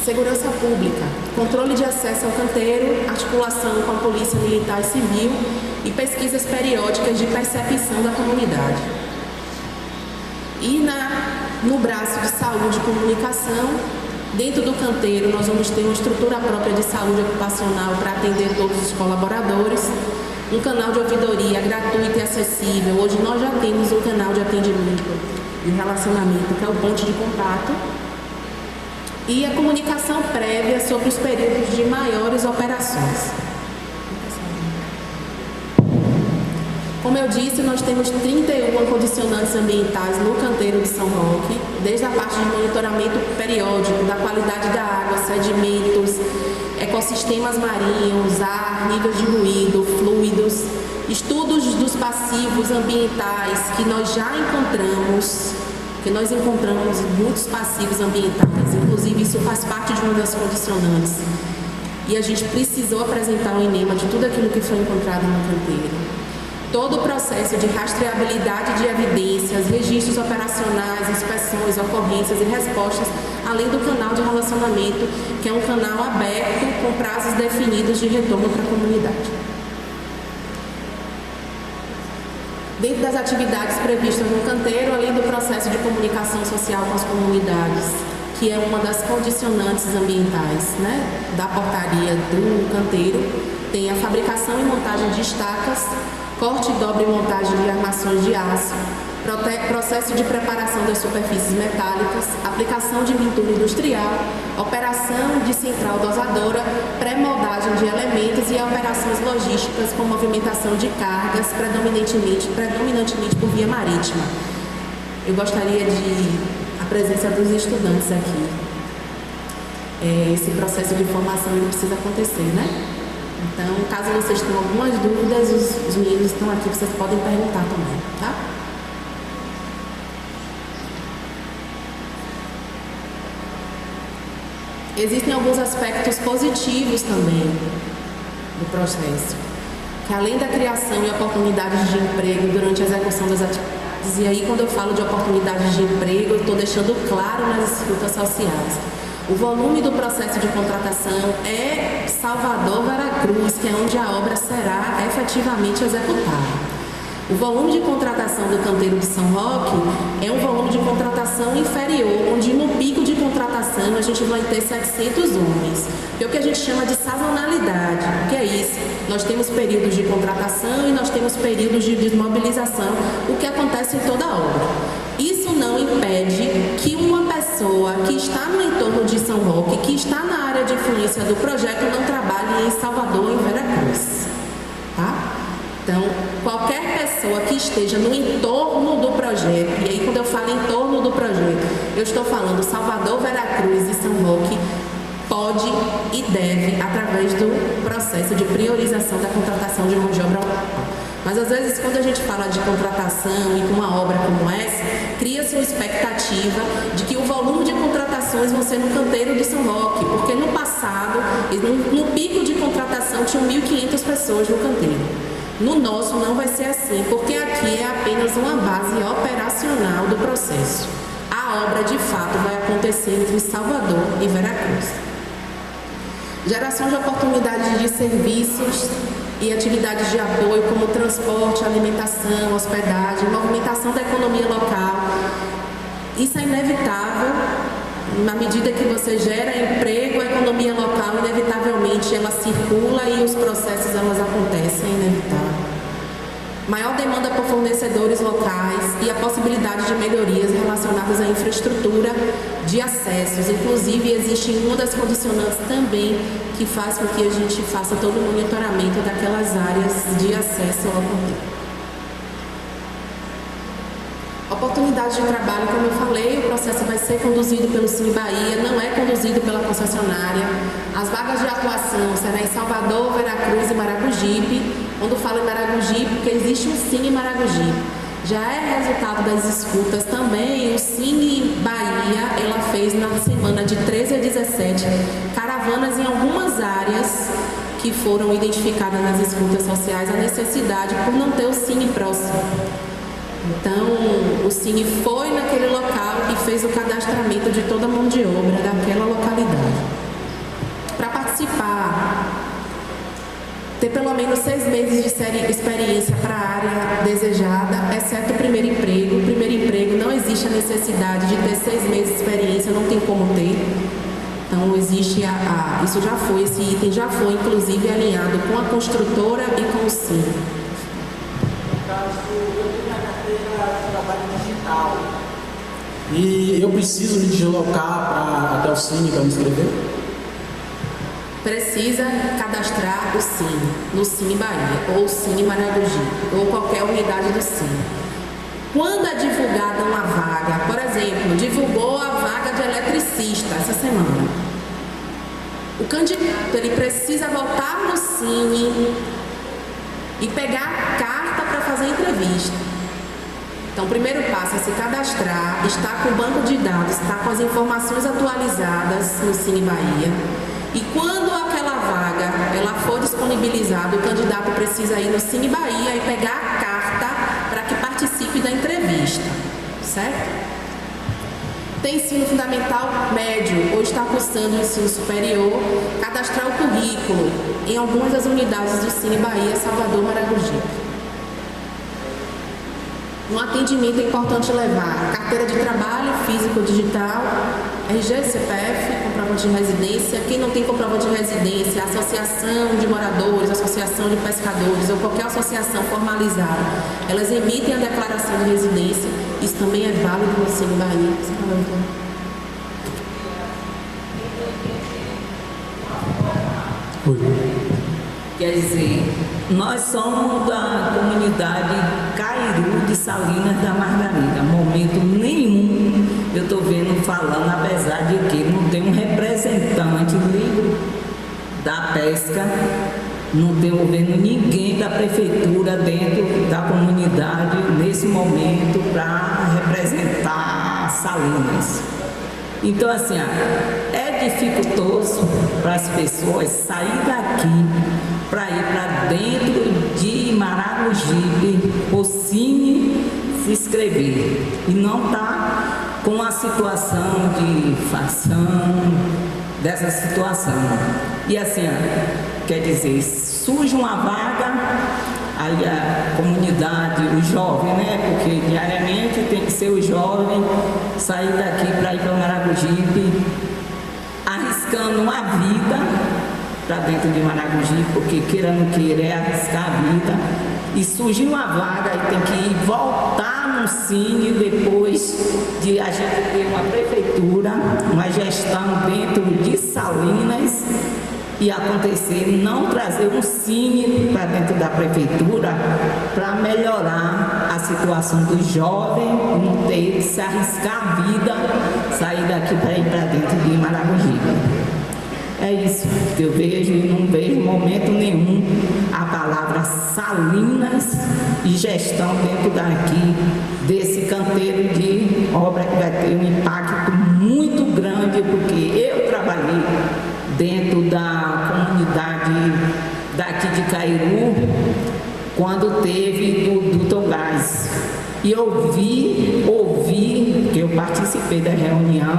Segurança pública, controle de acesso ao canteiro, articulação com a Polícia Militar e Civil e pesquisas periódicas de percepção da comunidade. E no braço de saúde e comunicação, dentro do canteiro, nós vamos ter uma estrutura própria de saúde ocupacional para atender todos os colaboradores, um canal de ouvidoria gratuito e acessível. Hoje nós já temos um canal de atendimento e relacionamento, que é o ponto de contato. e a comunicação prévia sobre os períodos de maiores operações. Como eu disse, nós temos 31 condicionantes ambientais no canteiro de São Roque, desde a parte de monitoramento periódico da qualidade da água, sedimentos, ecossistemas marinhos, ar, níveis de ruído, fluidos, estudos dos passivos ambientais que nós já encontramos, muitos passivos ambientais, inclusive isso faz parte de uma das condicionantes. E a gente precisou apresentar um INEMA de tudo aquilo que foi encontrado no canteiro. Todo o processo de rastreabilidade de evidências, registros operacionais, inspeções, ocorrências e respostas, além do canal de relacionamento, que é um canal aberto com prazos definidos de retorno para a comunidade. Dentro das atividades previstas no canteiro, além do processo de comunicação social com as comunidades, que é uma das condicionantes ambientais, da portaria do canteiro, tem a fabricação e montagem de estacas, corte, dobra e montagem de armações de aço, processo de preparação das superfícies metálicas, aplicação de pintura industrial, operação de central dosadora, pré-moldagem de elementos e operações logísticas com movimentação de cargas, predominantemente por via marítima. Eu gostaria de a presença dos estudantes aqui. Esse processo de formação ele precisa acontecer, Então, caso vocês tenham algumas dúvidas, os meninos estão aqui, vocês podem perguntar também, tá? Existem alguns aspectos positivos também do processo, que além da criação e oportunidades de emprego durante a execução das atividades, e aí quando eu falo de oportunidades de emprego, eu estou deixando claro nas escutas sociais. O volume do processo de contratação é Salvador, Veracruz, que é onde a obra será efetivamente executada. O volume de contratação do canteiro de São Roque é um volume de contratação inferior, onde no pico de contratação a gente vai ter 700 homens, que é o que a gente chama de sazonalidade. O que é isso? Nós temos períodos de contratação e nós temos períodos de desmobilização, o que acontece em toda a obra. Isso não impede que uma pessoa que está no entorno de São Roque, que está na área de influência do projeto, não trabalhe em Salvador ou em Veracruz, tá? Então, qualquer pessoa que esteja no entorno do projeto, e aí quando eu falo em torno do projeto, eu estou falando Salvador, Veracruz e São Roque, pode e deve, através do processo de priorização da contratação de mão de obra local. Mas às vezes quando a gente fala de contratação e com uma obra como essa, cria-se uma expectativa de que o volume de contratações vão ser no canteiro de São Roque, porque no passado, no pico de contratação, tinham 1.500 pessoas no canteiro. No nosso não vai ser assim, porque aqui é apenas uma base operacional do processo. A obra de fato vai acontecer entre Salvador e Veracruz. Geração de oportunidades de serviços e atividades de apoio como transporte, alimentação, hospedagem, movimentação da economia local. Isso é inevitável. Na medida que você gera emprego, a economia local, inevitavelmente, ela circula e os processos, elas acontecem, é inevitável. Maior demanda por fornecedores locais e a possibilidade de melhorias relacionadas à infraestrutura de acessos. Inclusive, existe uma das condicionantes também que faz com que a gente faça todo o monitoramento daquelas áreas de acesso ao canteiro. Oportunidade de trabalho, como eu falei, o processo vai ser conduzido pelo Cine Bahia, não é conduzido pela concessionária. As vagas de atuação serão em Salvador, Veracruz e Maragogipe. Quando falo em Maragogipe, porque existe um Cine Maragogipe. Já é resultado das escutas também, o Cine Bahia, ela fez na semana de 13 a 17 caravanas em algumas áreas que foram identificadas nas escutas sociais, a necessidade por não ter o Cine próximo. Então, o Cine foi naquele local e fez o cadastramento de toda a mão de obra daquela localidade. Para participar, ter pelo menos 6 meses de experiência para a área desejada, exceto o primeiro emprego. O primeiro emprego não existe a necessidade de ter 6 meses de experiência, não tem como ter. Então, existe isso já foi, esse item já foi, inclusive, alinhado com a construtora e com o Cine. No caso, eu tenho a carteira de trabalho digital. E eu preciso me deslocar até o Cine para me inscrever? Precisa cadastrar o Cine, no Cine Bahia, ou Cine Maragogi, ou qualquer unidade do Cine. Quando é divulgada uma vaga, por exemplo, divulgou a vaga de eletricista essa semana, o candidato ele precisa voltar no Cine e pegar a carta para fazer a entrevista. Então, o primeiro passo é se cadastrar, estar com o banco de dados, estar com as informações atualizadas no Cine Bahia. E quando aquela vaga ela for disponibilizada, o candidato precisa ir no Cine Bahia e pegar a carta para que participe da entrevista, certo? Tem ensino fundamental médio ou está cursando o ensino superior, cadastrar o currículo em algumas das unidades do Cine Bahia, Salvador, Maragogi. No atendimento é importante levar carteira de trabalho, físico, digital, RG, CPF, comprovante de residência. Quem não tem comprovante de residência, associação de moradores, associação de pescadores ou qualquer associação formalizada, elas emitem a declaração de residência. Isso também é válido no Cine Bahia. Quer dizer, nós somos da comunidade Cairu de Salinas da Margarida. Momento nenhum eu estou vendo falando, apesar de que não tem um representante livre da pesca, não tenho vendo ninguém da prefeitura dentro da comunidade nesse momento para representar Salinas. Então, assim, é dificultoso para as pessoas sair daqui para ir para dentro de Maragogi, o Cine, se inscrever. E não está com a situação de facção, dessa situação. E assim, quer dizer, surge uma vaga, aí a comunidade, o jovem, né? Porque diariamente tem que ser o jovem sair daqui para ir para Maragogi, arriscando uma vida para dentro de Maragogi, porque queira ou não queira é arriscar a vida. E surgiu uma vaga e tem que ir voltar no Cine depois de a gente ter uma prefeitura, uma gestão dentro de Salinas e acontecer não trazer um Cine para dentro da prefeitura para melhorar a situação do jovem, não ter que se arriscar a vida, sair daqui para ir para dentro de Maragogi. É isso que eu vejo e não vejo em momento nenhum a palavra Salinas e gestão dentro daqui desse canteiro de obra que vai ter um impacto muito grande, porque eu trabalhei dentro da comunidade daqui de Cairu quando teve do Togás. E eu ouvi, que eu participei da reunião,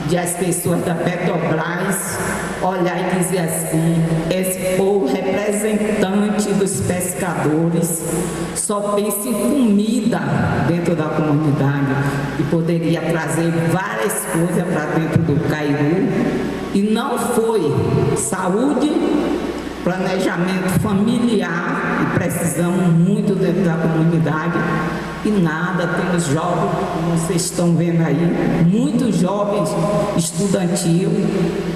de as pessoas da Petrobras olhar e dizer assim: esse povo representante dos pescadores só pensa em comida dentro da comunidade e poderia trazer várias coisas para dentro do Cairu, e não foi saúde, planejamento familiar, e precisamos muito dentro da comunidade. E nada, temos jovens, como vocês estão vendo aí, muitos jovens estudantil,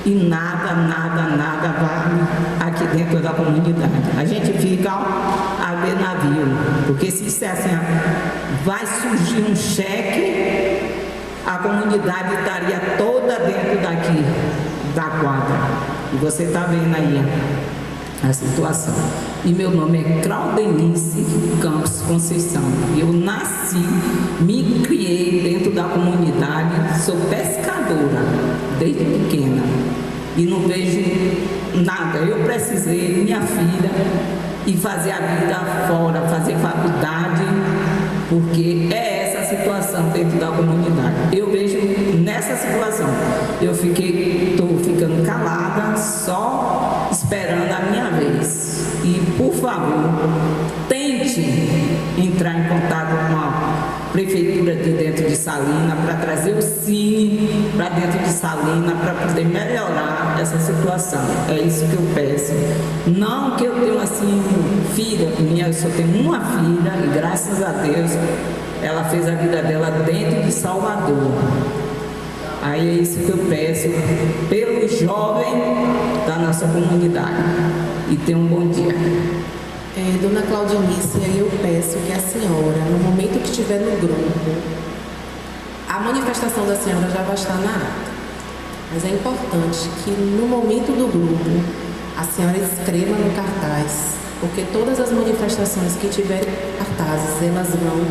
e nada vale aqui dentro da comunidade. A gente fica a ver navio, porque se isso é assim, vai surgir um cheque, a comunidade estaria toda dentro daqui, da quadra. E você está vendo aí a situação. E meu nome é Claudenice Campos Conceição. Eu nasci, me criei dentro da comunidade, sou pescadora desde pequena e não vejo nada. Eu precisei, minha filha, ir fazer a vida fora, fazer faculdade, porque é essa situação dentro da comunidade. Eu vejo nessa situação. Eu estou ficando calada, só esperando a minha vez. E, por favor, tente entrar em contato com a prefeitura de dentro de Salinas para trazer o Cine para dentro de Salinas para poder melhorar essa situação. É isso que eu peço. Não que eu tenho assim filha minha, eu só tenho uma filha e graças a Deus ela fez a vida dela dentro de Salvador. Aí é isso que eu peço pelo jovem da nossa comunidade. E tenha um bom dia. Dona Claudinice, eu peço que a senhora, no momento que estiver no grupo, a manifestação da senhora já vai estar na ata. Mas é importante que no momento do grupo, a senhora escreva no cartaz, porque todas as manifestações que tiverem cartazes, elas vão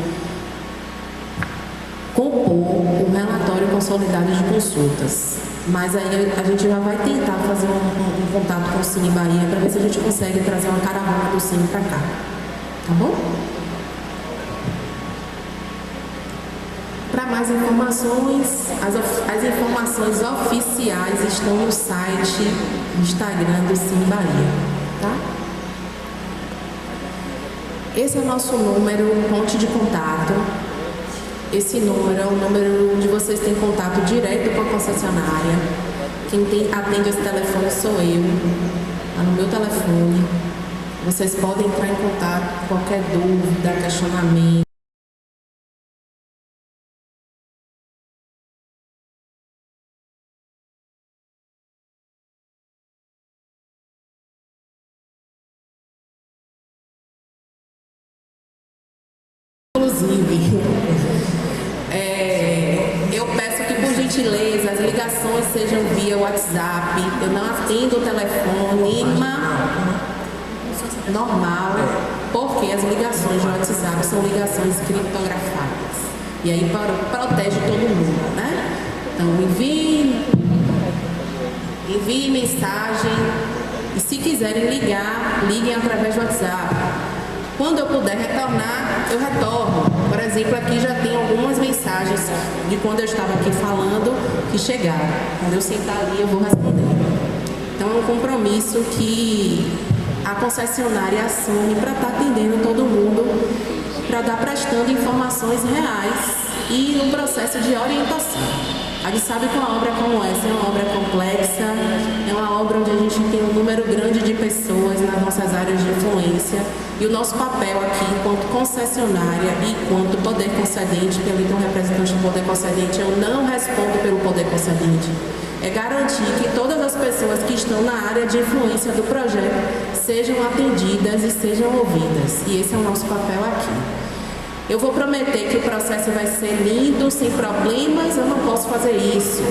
compor o relatório consolidado de consultas. Mas aí a gente já vai tentar fazer um contato com o Cine Bahia para ver se a gente consegue trazer uma caravana do Cine para cá. Tá bom? Para mais informações, as informações oficiais estão no site, no Instagram do Cine Bahia. Tá? Esse é o nosso número, ponte de contato. Esse número é o número onde vocês têm contato direto com a concessionária. Quem atende esse telefone sou eu, tá no meu telefone. Vocês podem entrar em contato com qualquer dúvida, questionamento. Inclusive, eu peço que, por gentileza, as ligações sejam via WhatsApp. Eu não atendo o telefone normal, porque as ligações de WhatsApp são ligações criptografadas. E aí protege todo mundo, né? Então, envie mensagem. E se quiserem ligar, liguem através do WhatsApp. Quando eu puder retornar, eu retorno. Por exemplo, aqui já tem algumas mensagens de quando eu estava aqui falando que chegaram. Quando eu sentar ali, eu vou responder. Então, é um compromisso que a concessionária assume para estar atendendo todo mundo, para estar prestando informações reais e no processo de orientação. A gente sabe que uma obra como essa é uma obra complexa, é uma obra onde a gente tem um número grande de pessoas nas nossas áreas de influência. E o nosso papel aqui, enquanto concessionária e enquanto poder concedente, que eu então representante do poder concedente, eu não respondo pelo poder concedente. É garantir que todas as pessoas que estão na área de influência do projeto sejam atendidas e sejam ouvidas. E esse é o nosso papel aqui. Eu vou prometer que o processo vai ser lindo, sem problemas, eu não posso fazer isso.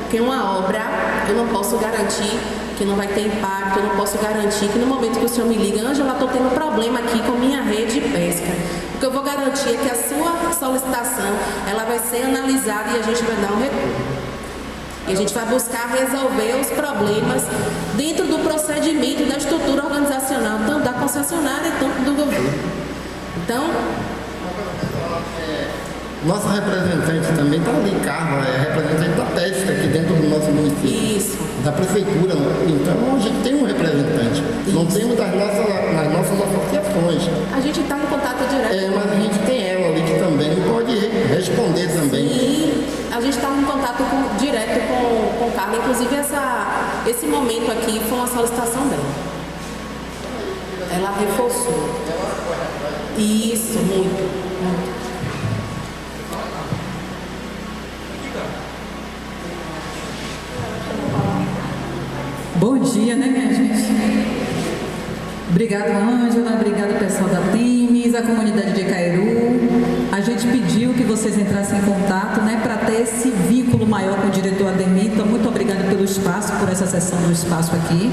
Porque uma obra, eu não posso garantir que não vai ter impacto, eu não posso garantir que no momento que o senhor me liga, Ângela, estou tendo problema aqui com minha rede de pesca. O que eu vou garantir é que a sua solicitação, ela vai ser analisada e a gente vai dar um retorno. E a gente vai buscar resolver os problemas dentro do procedimento da estrutura organizacional, tanto da concessionária quanto do governo. Então, nossa representante também está ali, Carla, é representante da pesca aqui dentro do nosso município. Isso. Da prefeitura. Então a gente tem um representante. Isso. Não temos nas nossas associações. A gente está em contato direto. Mas a gente tem ela ali que também pode responder também. Sim, a gente está em contato direto com Carla. Inclusive esse momento aqui foi uma solicitação dela. Ela reforçou. Isso, muito. Bom dia, né, minha gente? Obrigado, Ângela, obrigado, pessoal da Times, a comunidade de Cairu. A gente pediu que vocês entrassem em contato, né, para ter esse vínculo maior com o diretor Ademir. Então, muito obrigada pelo espaço, por essa sessão do espaço aqui.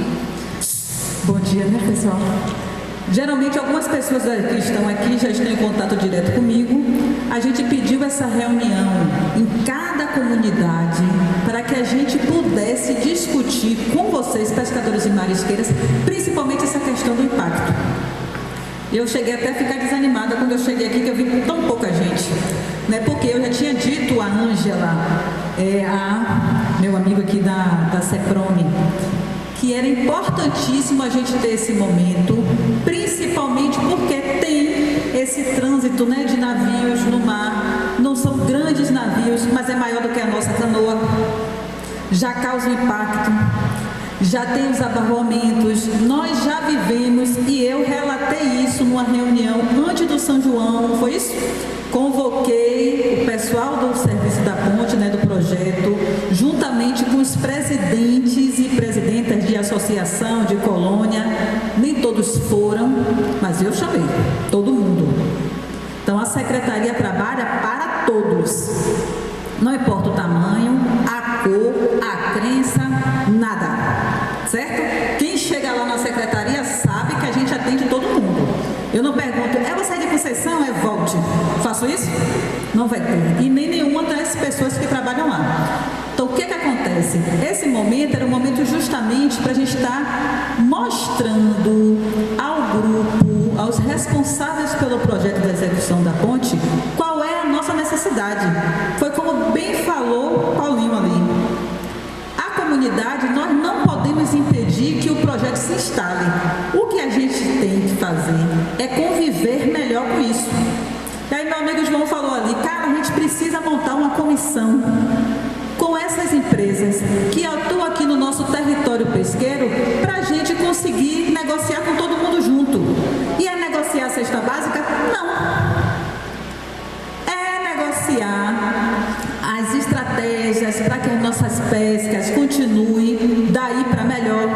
Bom dia, né, pessoal? Geralmente, algumas pessoas que estão aqui já estão em contato direto comigo. A gente pediu essa reunião em cada comunidade para que a gente pudesse discutir com vocês, pescadores e marisqueiras, principalmente essa questão do impacto. Eu cheguei até a ficar desanimada quando eu cheguei aqui, que eu vi com tão pouca gente, né? Porque eu já tinha dito a Ângela, meu amigo aqui da CEPROME, que era importantíssimo a gente ter esse momento, principalmente porque tem esse trânsito, né, de navios no mar. Não são grandes navios, mas é maior do que a nossa canoa. Já causa impacto. já tem os abarroamentos, nós já vivemos, e eu relatei isso numa reunião antes do São João, foi isso? Convoquei o pessoal do serviço da ponte, né, do projeto, juntamente com os presidentes e presidentas de associação, de colônia. Nem todos foram, mas eu chamei todo mundo. Então a secretaria trabalha para todos, não importa o tamanho, a cor, a crença, nada, certo? Quem chega lá na secretaria sabe que a gente atende todo mundo. Eu não pergunto, você é de Conceição? Volte. Faço isso? Não vai ter. E nem nenhuma das pessoas que trabalham lá. Então, o que acontece? Esse momento era um momento justamente para a gente estar mostrando ao grupo, aos responsáveis pelo projeto de execução da ponte, qual é a nossa necessidade. Foi como bem falou Paulinho ali. A comunidade, nós não podemos impedir que o projeto se instale. O que a gente tem que fazer é conviver melhor com isso. E aí meu amigo João falou ali, cara, a gente precisa montar uma comissão com essas empresas que atuam aqui no nosso território pesqueiro para a gente conseguir negociar com todo mundo junto. E é negociar a cesta básica? Não. É negociar as estratégias para que as nossas pescas continuem daí para melhor.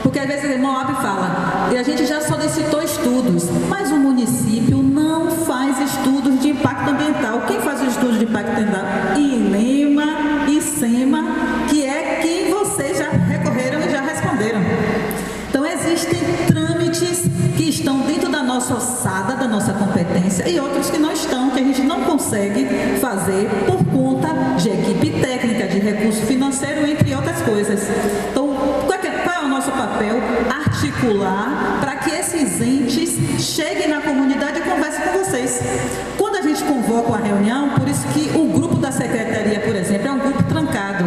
Porque às vezes o irmão abre e fala, e a gente já solicitou estudos, mas o município não faz estudos de impacto ambiental. Quem faz os estudos de impacto ambiental? INEMA e SEMA, que é quem vocês já recorreram e já responderam. Então existem trâmites que estão dentro da nossa ossada, da nossa competência, e outros que não estão, que a gente não consegue fazer por conta de equipe técnica, de recurso financeiro, entre outras coisas. Então, qual é o nosso papel? Articular para que esses entes cheguem na comunidade e conversem com vocês. Quando a gente convoca uma reunião, por isso que o grupo da secretaria, por exemplo, é um grupo trancado,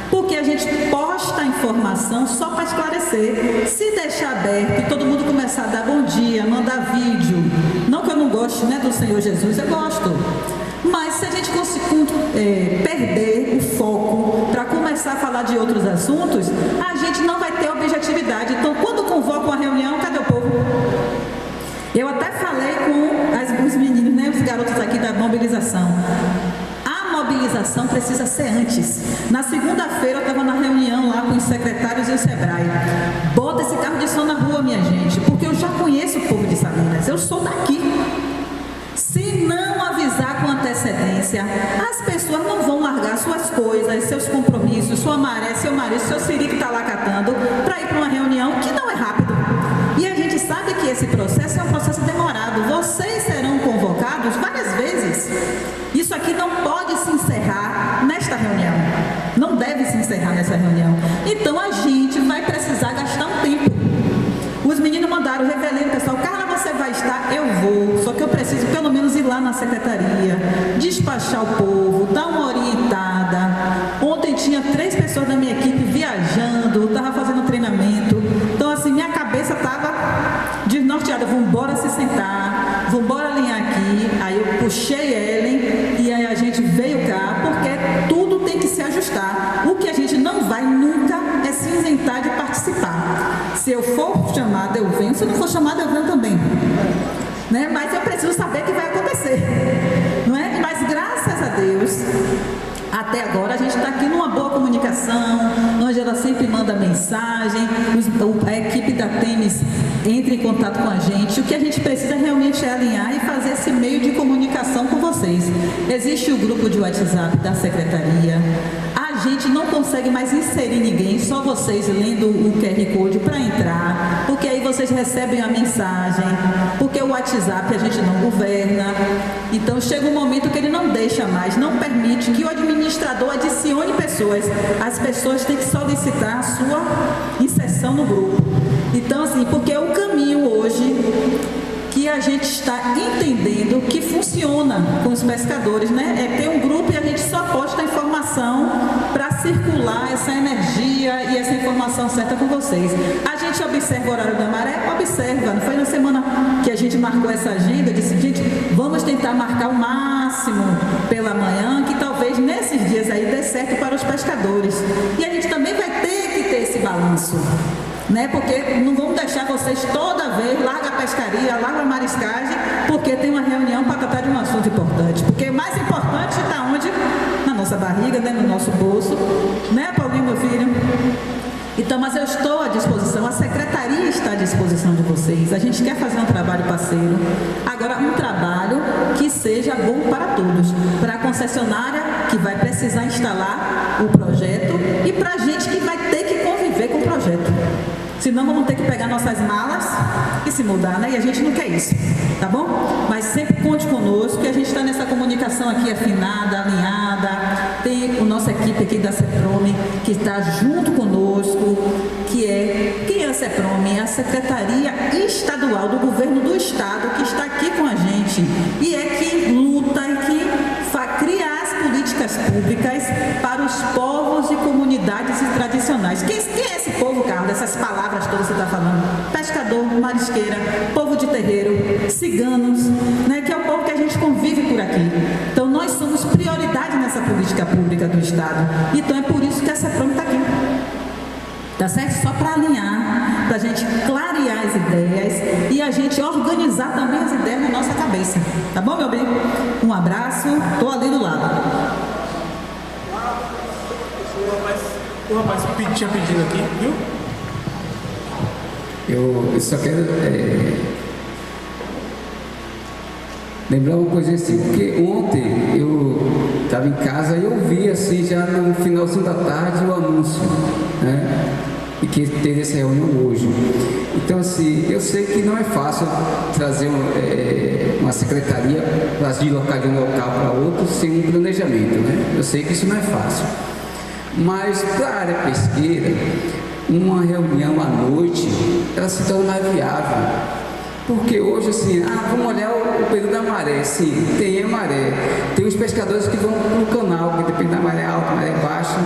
porque a gente posta a informação só para esclarecer. Se deixar aberto e todo mundo começar a dar bom dia, mandar vídeo, não que eu não goste, né, do Senhor Jesus, eu gosto, mas se a gente conseguir perder o foco para começar a falar de outros assuntos, a gente não vai ter objetividade. Então, quando convoca uma reunião, cadê o povo? Eu até falei com os meninos, né, os garotos aqui da mobilização. A mobilização precisa ser antes. Na segunda-feira eu estava na reunião lá com os secretários e o Sebrae. Bota esse carro de som na rua, minha gente, porque eu já conheço o povo de Salinas, eu sou daqui. Se não avisar com antecedência, as pessoas não vão largar suas coisas, seus compromissos, sua maré, seu marido, seu siri que está lá catando, para ir para uma reunião que não é rápido. E a gente sabe que esse processo é um processo demorado. Vocês serão convocados várias vezes. Isso aqui não pode se encerrar nesta reunião. Não deve se encerrar nessa reunião. Então a gente vai precisar gastar um tempo. Os meninos mandaram, revelando, pessoal, Carla, você vai estar? Eu vou. Só que eu preciso pelo menos ir lá na secretaria, despachar o povo, dar uma orientada. Ontem tinha 3 pessoas da minha equipe viajando, estava fazendo treinamento. Então, assim, minha cabeça estava desnorteada. Vamos embora se sentar, vamos embora alinhar aqui. Aí eu puxei Ellen e aí a gente veio cá, porque tudo tem que se ajustar. O que a gente não vai nunca é se isentar de participar. Se eu for chamada, eu venho. Se não for chamada, eu venho também. Né? Mas eu preciso saber o que vai acontecer. Não é? Mas graças a Deus, até agora a gente está aqui numa boa comunicação. Ângela sempre manda mensagem, a equipe da Temis entra em contato com a gente. O que a gente precisa realmente é alinhar e fazer esse meio de comunicação com vocês. Existe o grupo de WhatsApp da secretaria. A gente não consegue mais inserir ninguém, só vocês lendo o QR Code para entrar, porque aí vocês recebem a mensagem, porque o WhatsApp a gente não governa. Então chega um momento que ele não deixa mais, não permite que o administrador adicione pessoas. As pessoas têm que solicitar a sua inserção no grupo. Então assim, porque o caminho hoje que a gente está entendendo que funciona com os pescadores, né? É ter um grupo e a gente só posta a informação para circular essa energia e essa informação certa com vocês. A gente observa o horário da maré? Observa. Não foi na semana que a gente marcou essa agenda, disse, gente, vamos tentar marcar o máximo pela manhã, que talvez nesses dias aí dê certo para os pescadores. E a gente também vai ter que ter esse balanço. balanço, né? Porque não vamos deixar vocês toda vez, larga a pescaria, larga a mariscagem, porque tem uma reunião para tratar de um assunto importante. Porque mais importante está onde? Na nossa barriga, né? No nosso bolso, né, Paulinho, meu filho? Então, mas eu estou à disposição, a secretaria está à disposição de vocês. A gente quer fazer um trabalho parceiro. Agora, um trabalho que seja bom para todos. Para a concessionária que vai precisar instalar o projeto e para a gente que vai ter que conviver com o projeto. Senão vamos ter que pegar nossas malas e se mudar, né? E a gente não quer isso, tá bom? Mas sempre conte conosco, que a gente está nessa comunicação aqui afinada, alinhada. Tem a nossa equipe aqui da CEPROME que está junto conosco, que é... Quem é a CEPROME? É a Secretaria Estadual do Governo do Estado, que está aqui com a gente. E é que luta e que cria as políticas públicas para os povos e comunidades tradicionais. Quem é esse povo, Carlos? Essas palavras todas que você está falando? Pescador, marisqueira, povo de terreiro, ciganos, né? Que é o povo que a gente convive por aqui. Então, nós somos prioridade nessa política pública do Estado. Então, é por isso que essa PROME está aqui. Tá certo? Só para alinhar, para a gente clarear as ideias e a gente organizar também as ideias na nossa cabeça. Tá bom, meu bem? Um abraço, estou ali do lado. O rapaz tinha pedido aqui, viu? Eu só quero lembrar uma coisa assim, porque ontem eu estava em casa e eu vi assim, já no finalzinho da tarde, o anúncio, né? E que teve essa reunião hoje. Então, assim, eu sei que não é fácil trazer uma secretaria para deslocar de um local para outro sem um planejamento, né? Eu sei que isso não é fácil. Mas para a área pesqueira, uma reunião à noite, ela se torna mais viável. Porque hoje, assim, vamos olhar o período da maré. Sim, tem a maré. Tem os pescadores que vão para o canal, que depende da maré alta, maré baixa,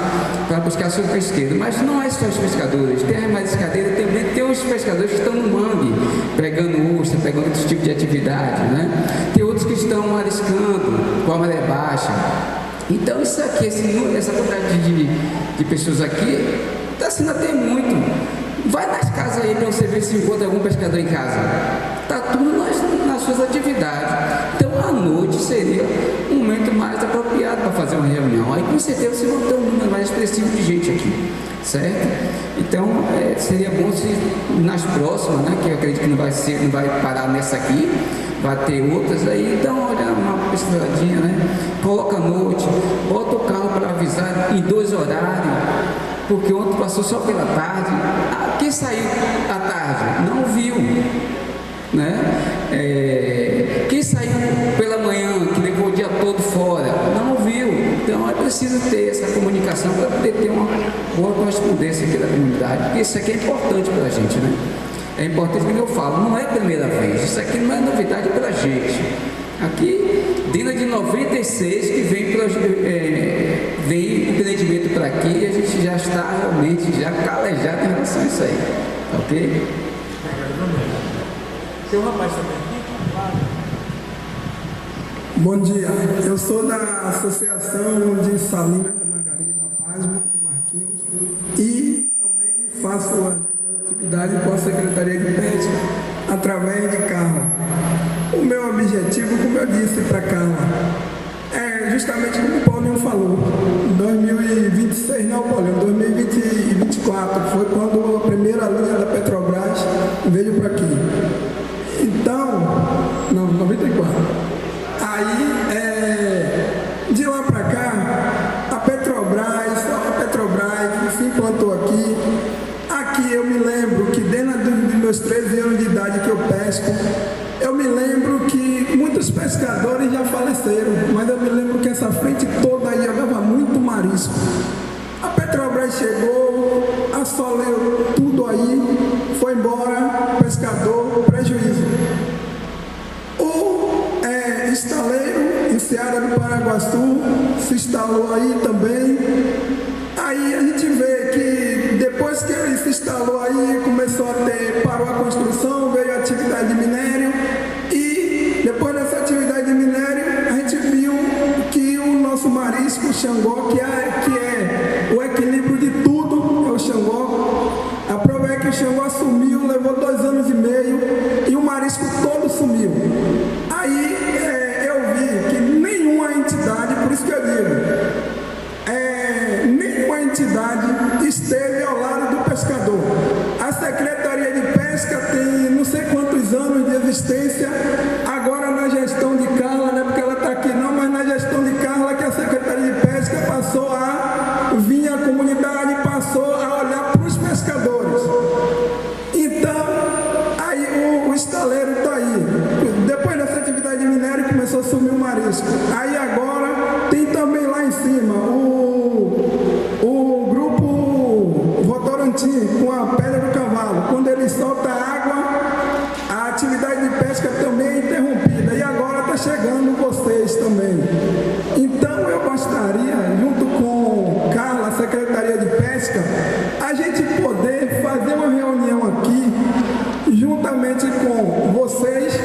para buscar seu pesqueiro. Mas não é só os pescadores. Tem a mariscadeira, tem os pescadores que estão no mangue, pegando ostra, pegando outros tipos de atividade, né? Tem outros que estão mariscando com a maré baixa. Então, isso aqui, essa quantidade de pessoas aqui, está sendo até muito. Vai nas casas aí para você ver se encontra algum pescador em casa. Está tudo nas suas atividades. Então, à noite seria um momento mais apropriado para fazer uma reunião. Aí, com certeza, você vai ter um número mais expressivo de gente aqui, certo? Então, seria bom se nas próximas, né, que eu acredito que não vai parar nessa aqui, vai ter outras aí, dá uma olhada, uma pesquisadinha, né? Coloca à noite, bota o carro para avisar em 2 horários, porque ontem passou só pela tarde. Quem saiu à tarde não viu, né? Quem saiu pela manhã, que levou o dia todo fora, não viu. Então é preciso ter essa comunicação para poder ter uma boa correspondência aqui da comunidade, porque isso aqui é importante para a gente, né? É importante que eu falo, não é a primeira vez, isso aqui não é novidade para a gente. Aqui, desde de 96 que vem empreendimento para aqui e a gente já está realmente já calejado em relação a isso aí, ok? Tem um rapaz também aqui. Bom dia, eu sou da Associação de Salinas da Margarida Pásimo de Marquinhos e também faço a atividade com a Secretaria de Pesca através de Carla. O meu objetivo, como eu disse para Carla, é justamente como o Paulinho falou, 2026 não, Paulinho, 2024 foi quando a primeira linha da Petrobras veio para aqui. Então, não, 94. Aí, de lá para cá, a Petrobras se implantou aqui. Aqui eu me lembro que desde os meus 13 anos de idade que eu pesco, eu me lembro que muitos pescadores já faleceram, mas eu me lembro que essa frente toda aí jogava muito marisco. A Petrobras chegou, assoleou tudo aí, foi embora, pescador, prejuízo. O estaleiro em Seara do Paraguaçu se instalou aí também. Aí a gente vê que depois que ele se instalou aí, parou a construção, veio a atividade de minério e depois dessa atividade de minério a gente viu que o nosso marisco, o Xangô, que é o equilíbrio de tudo, é o Xangô, comunidade esteve ao lado do pescador. A Secretaria de Pesca tem não sei quantos anos de existência, agora na gestão de Carla, não é porque ela está aqui não, mas na gestão de Carla que a Secretaria de Pesca passou a vir à comunidade, passou a olhar para os pescadores. Então, aí o estaleiro está aí. Depois dessa atividade de minério começou a sumir o marisco. Aí agora tem também lá em cima o grupo Votorantim com a pedra do cavalo. Quando ele solta água, a atividade de pesca também é interrompida. E agora está chegando vocês também. Então eu gostaria, junto com Carla, Secretaria de Pesca, a gente poder fazer uma reunião aqui, juntamente com vocês,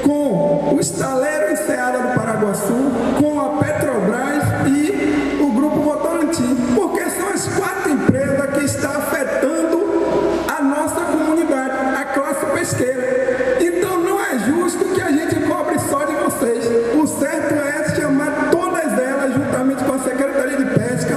com o estaleiro Enseada do Paraguaçu, com a Petrobras e o Grupo Votorantim, porque são as 4 empresas que estão afetando a nossa comunidade, a classe pesqueira. Então não é justo que a gente cobre só de vocês. O certo é chamar todas elas, juntamente com a Secretaria de Pesca,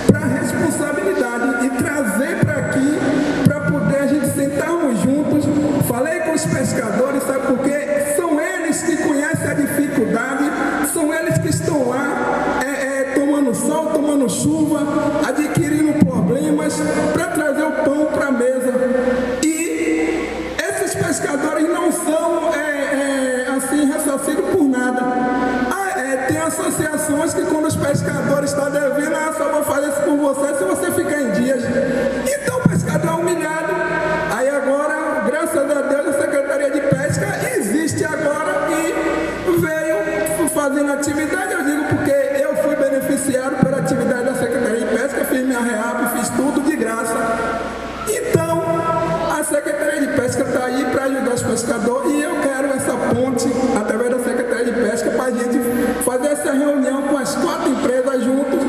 para responsabilidade e trazer para aqui, para poder a gente sentarmos juntos. Falei com os pescadores, sabe por quê? São eles que conhecem a dificuldade, são eles que estão lá tomando sol, tomando chuva, adquirindo problemas para trazer o pão para a mesa. E esses pescadores não são assim ressarcidos por nada. Tem associações que quando os pescadores estão devendo, só vou fazer isso por você se você ficar em dias. Então o pescador é humilhado. Aí agora, graças a Deus, a Secretaria de Pesca existe agora e veio fazendo atividade. Eu digo porque eu fui beneficiado pela atividade da Secretaria de Pesca, fiz minha reab, fiz tudo de graça. Então, a Secretaria de Pesca está aí para ajudar os pescadores e eu quero essa ponte, através da Secretaria de Pesca, para a gente fazer essa reunião com as 4 empresas juntos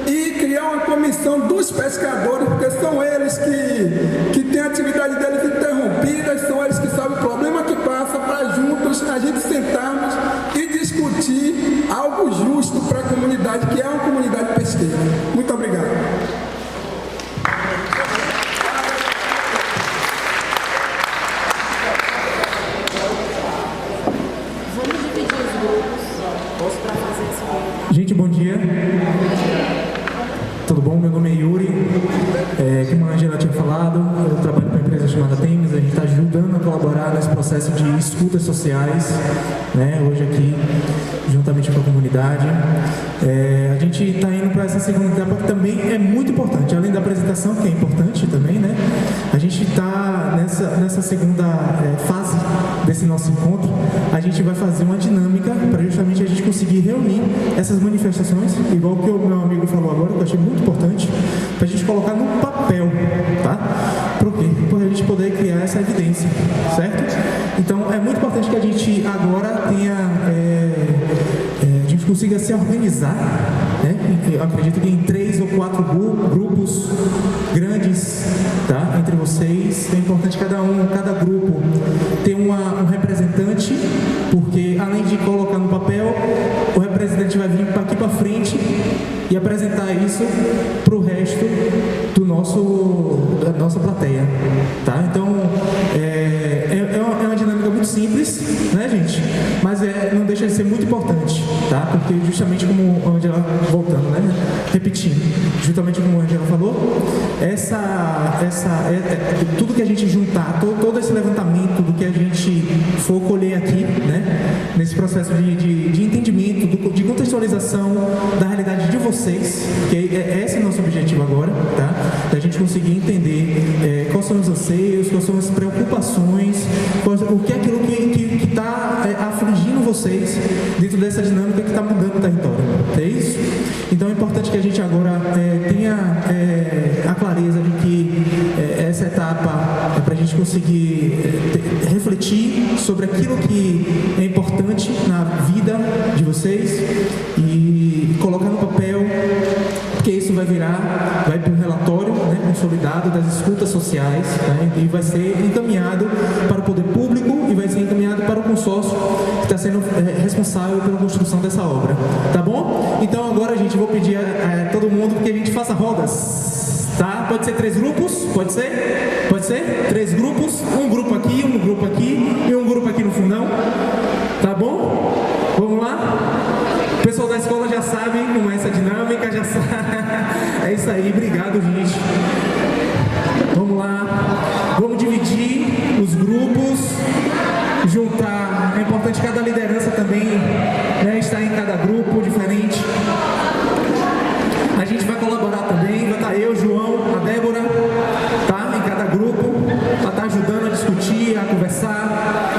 e criar uma comissão dos pescadores, porque são eles que têm a atividade deles interrompida, são eles que sabem o problema que passa, para juntos a gente sentarmos e discutir algo justo para a comunidade, que é uma comunidade pesqueira. Muito obrigado. Vamos dividir os grupos para fazer esse comentário. Gente, bom dia. Tudo bom? Meu nome é Yuri. Como a Angela tinha falado, eu trabalho para uma empresa chamada Temes. A gente está ajudando a colaborar nesse processo de escutas sociais, né? Hoje aqui, juntamente com a comunidade. A gente está indo para essa segunda etapa que também é muito importante, além da apresentação, que é importante também, né? A gente está nessa segunda fase desse nosso encontro. A gente vai fazer uma dinâmica para justamente a gente conseguir reunir essas manifestações, igual o que o meu amigo falou agora, que eu achei muito importante, para a gente colocar no papel, tá? Por quê? Para a gente poder criar essa evidência, certo? Então, é muito importante que a gente agora tenha, a gente consiga se organizar, né? Eu acredito que em 3 ou 4 grupos grandes, tá? Entre vocês, é importante cada grupo ter um representante, porque além de colocar no papel, o representante vai vir aqui para frente e apresentar isso para o resto da nossa plateia, tá? Então, é uma dinâmica muito simples, né, gente? Mas não deixa de ser muito importante, tá? Porque justamente como a Angela, voltando, né? Repetindo, justamente como a Angela falou, tudo que a gente juntar, todo esse levantamento do que a gente for colher aqui, né? Nesse processo de entendimento, de contextualização da realidade de vocês, que esse é o nosso objetivo agora, tá? Da gente conseguir entender quais são os anseios, quais são as preocupações, o que é aquilo que está afligindo vocês dentro dessa dinâmica que está mudando o território. É isso? Então é importante que a gente agora tenha a clareza de que essa etapa é para a gente conseguir refletir sobre aquilo que é importante na vida de vocês e colocar no papel, porque isso vai para um relatório, né, consolidado das escutas sociais, né, e vai ser encaminhado para o poder público e vai ser encaminhado para o consórcio que está sendo responsável pela construção dessa obra. Tá bom? Então agora, gente, vou pedir a todo mundo que a gente faça rodas. Tá? Pode ser 3 grupos? Pode ser? Pode ser? 3 grupos, um grupo aqui e um grupo aqui no fundão. Tá bom? Vamos lá? O pessoal da escola já sabe como é essa dinâmica, já sabe. É isso aí, obrigado, gente. Vamos lá. Vamos dividir os grupos, juntar. É importante cada liderança também, né, estar em cada grupo diferente. A gente vai colaborar também, vai estar eu, João, a Débora, tá? Em cada grupo, para estar ajudando a discutir, a conversar.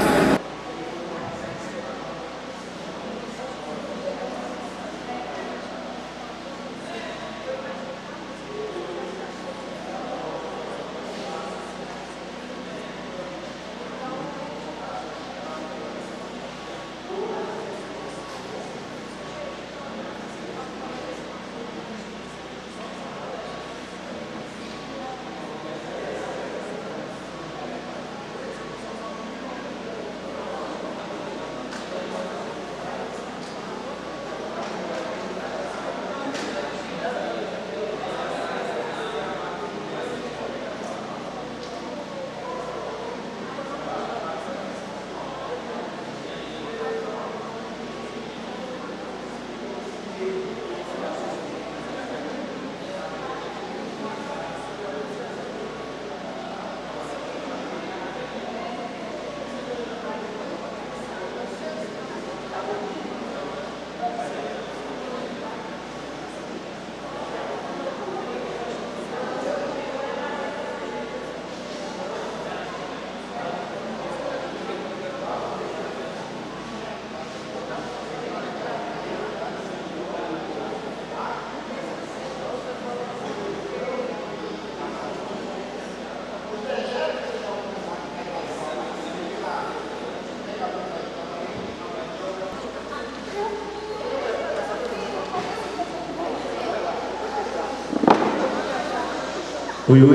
Oi, bom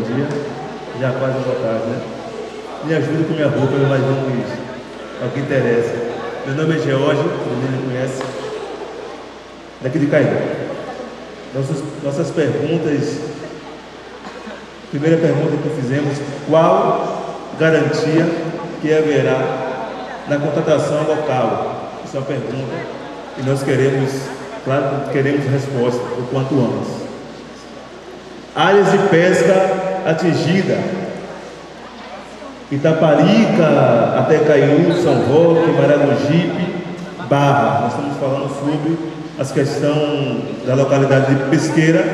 dia. Já quase boa tarde, né? Me ajuda com minha roupa, mas vamos ao que interessa. Meu nome é George, todo mundo me conhece, daqui de Cairu. Nossas perguntas, primeira pergunta que fizemos, qual garantia que haverá na contratação local? Isso é uma pergunta e nós queremos resposta o quanto antes. Áreas de pesca atingida, Itaparica, até Cairu, São Roque, Maragogipe, Barra. Nós estamos falando sobre as questões da localidade de pesqueira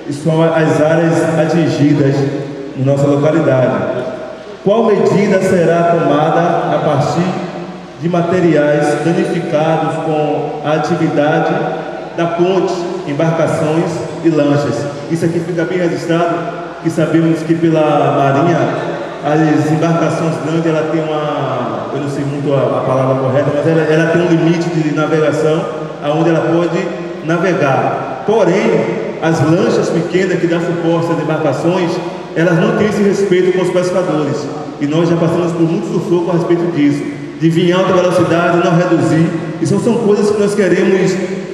e são as áreas atingidas na nossa localidade. Qual medida será tomada a partir de materiais danificados com a atividade da ponte, embarcações e lanchas? Isso aqui fica bem registrado, que sabemos que pela Marinha, as embarcações grandes, ela tem eu não sei muito a palavra correta, mas ela tem um limite de navegação, aonde ela pode navegar. Porém, as lanchas pequenas que dão suporte às embarcações, elas não têm esse respeito com os pescadores. E nós já passamos por muito sufoco a respeito disso, de vir em alta velocidade, não reduzir. Isso são coisas que nós queremos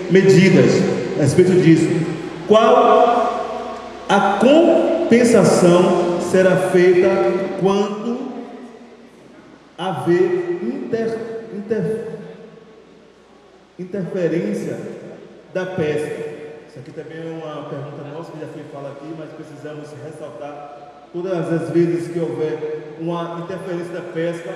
medidas a respeito disso. Qual a compensação será feita quando haver interferência da pesca? Isso aqui também é uma pergunta nossa, que já foi falada aqui, mas precisamos ressaltar. Todas as vezes que houver uma interferência da pesca,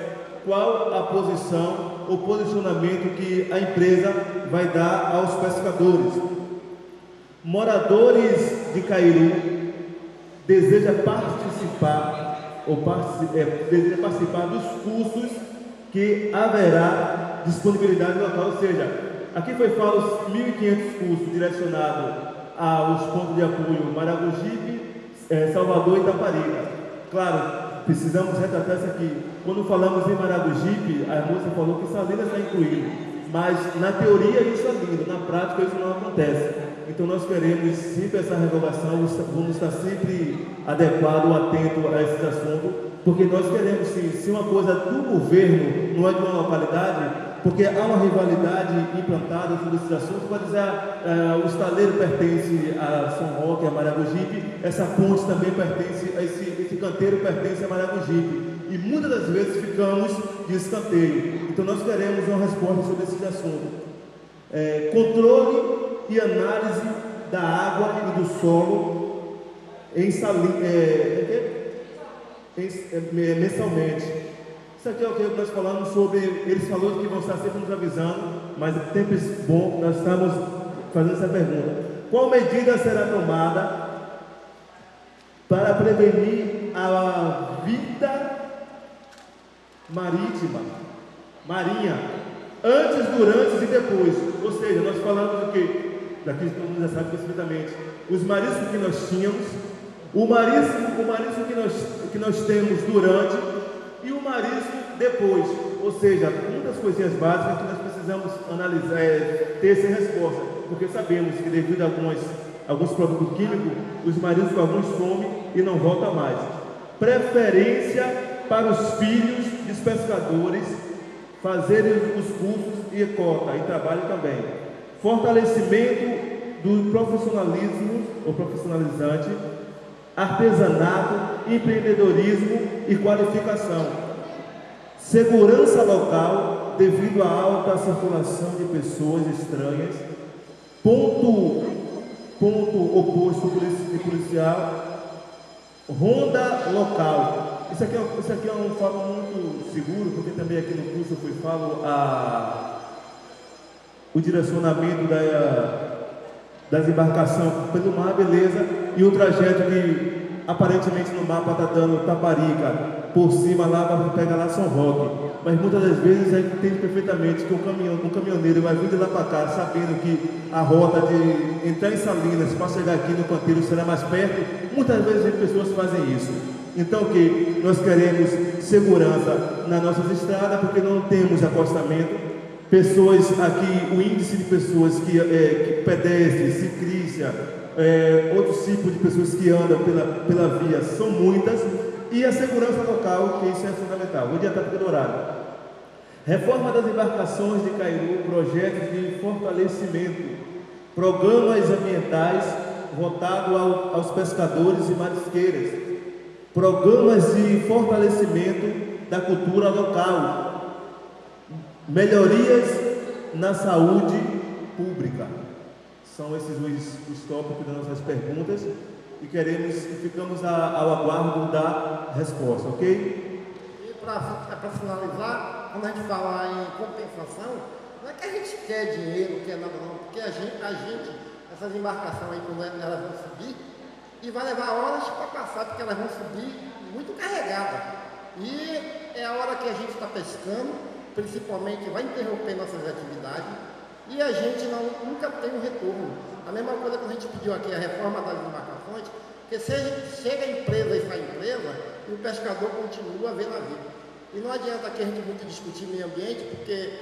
qual a posição ou posicionamento que a empresa vai dar aos pescadores? Moradores de Cairu desejam participar dos cursos que haverá disponibilidade local, ou seja, aqui foi falado 1.500 cursos direcionados aos pontos de apoio Maragogipe, Salvador e Itaparica. Claro, precisamos retratar isso aqui. Quando falamos em Maragogipe, a moça falou que Salinas está incluído, mas na teoria isso é lindo, na prática isso não acontece. Então nós queremos sempre essa revogação, vamos estar sempre adequado, atento a esse assunto, porque nós queremos sim, se uma coisa do governo não é de uma localidade, porque há uma rivalidade implantada sobre esse assunto, pode dizer, o estaleiro pertence a São Roque, a Maragogipe, essa ponte também pertence, esse canteiro pertence a Maragogipe, e muitas das vezes ficamos de escanteio. Então nós queremos uma resposta sobre esse assunto. Controle e análise da água e do solo mensalmente. Isso aqui é o que nós falamos sobre, eles falaram que vão estar sempre nos avisando, mas em tempos bons nós estamos fazendo essa pergunta. Qual medida será tomada para prevenir a vida marinha, antes, durante e depois? Ou seja, nós falamos do que? Daqui todo mundo já sabe perfeitamente. Os mariscos que nós tínhamos, o marisco que nós temos durante e o marisco depois. Ou seja, muitas coisinhas básicas que nós precisamos analisar, ter essa resposta, porque sabemos que devido a alguns produtos químicos, os mariscos alguns somem e não voltam mais. Preferência para os filhos dos pescadores fazerem os cursos e cota e trabalho também. Fortalecimento do profissionalismo ou profissionalizante, artesanato, empreendedorismo e qualificação. Segurança local devido à alta circulação de pessoas estranhas. Ponto oposto policial. Ronda local. Isso aqui é um fato muito seguro, porque também aqui no curso eu falo o direcionamento das embarcações pelo mar, beleza, e o trajeto que aparentemente no mapa está dando Taparica, por cima lá para pegar lá São Roque, mas muitas das vezes a gente entende perfeitamente que um caminhoneiro vai vir de lá para cá sabendo que a rota de entrar em Salinas para chegar aqui no canteiro será mais perto. Muitas vezes as pessoas fazem isso. Então o que? Nós queremos segurança nas nossas estradas, porque não temos acostamento. Pessoas aqui, o índice de pessoas que pedestres, ciclistas, outros tipos de pessoas que andam pela via são muitas, e a segurança local, que isso é fundamental. Vou adiantar porque do horário. Reforma das embarcações de Cairu, projetos de fortalecimento, programas ambientais voltados aos pescadores e marisqueiras, programas de fortalecimento da cultura local, melhorias na saúde pública. São esses os tópicos das nossas perguntas e ficamos ao aguardo da resposta, ok? E para finalizar, quando a gente falar em compensação, não é que a gente quer dinheiro, quer nada não, porque a gente essas embarcações aí, quando elas vão subir, e vai levar horas para passar, porque elas vão subir muito carregadas. E é a hora que a gente está pescando, principalmente vai interromper nossas atividades, e a gente nunca tem um retorno. A mesma coisa que a gente pediu aqui, a reforma das embarcações, porque chega a empresa e sai a empresa, e o pescador continua vendo a vida. E não adianta aqui a gente muito discutir meio ambiente, porque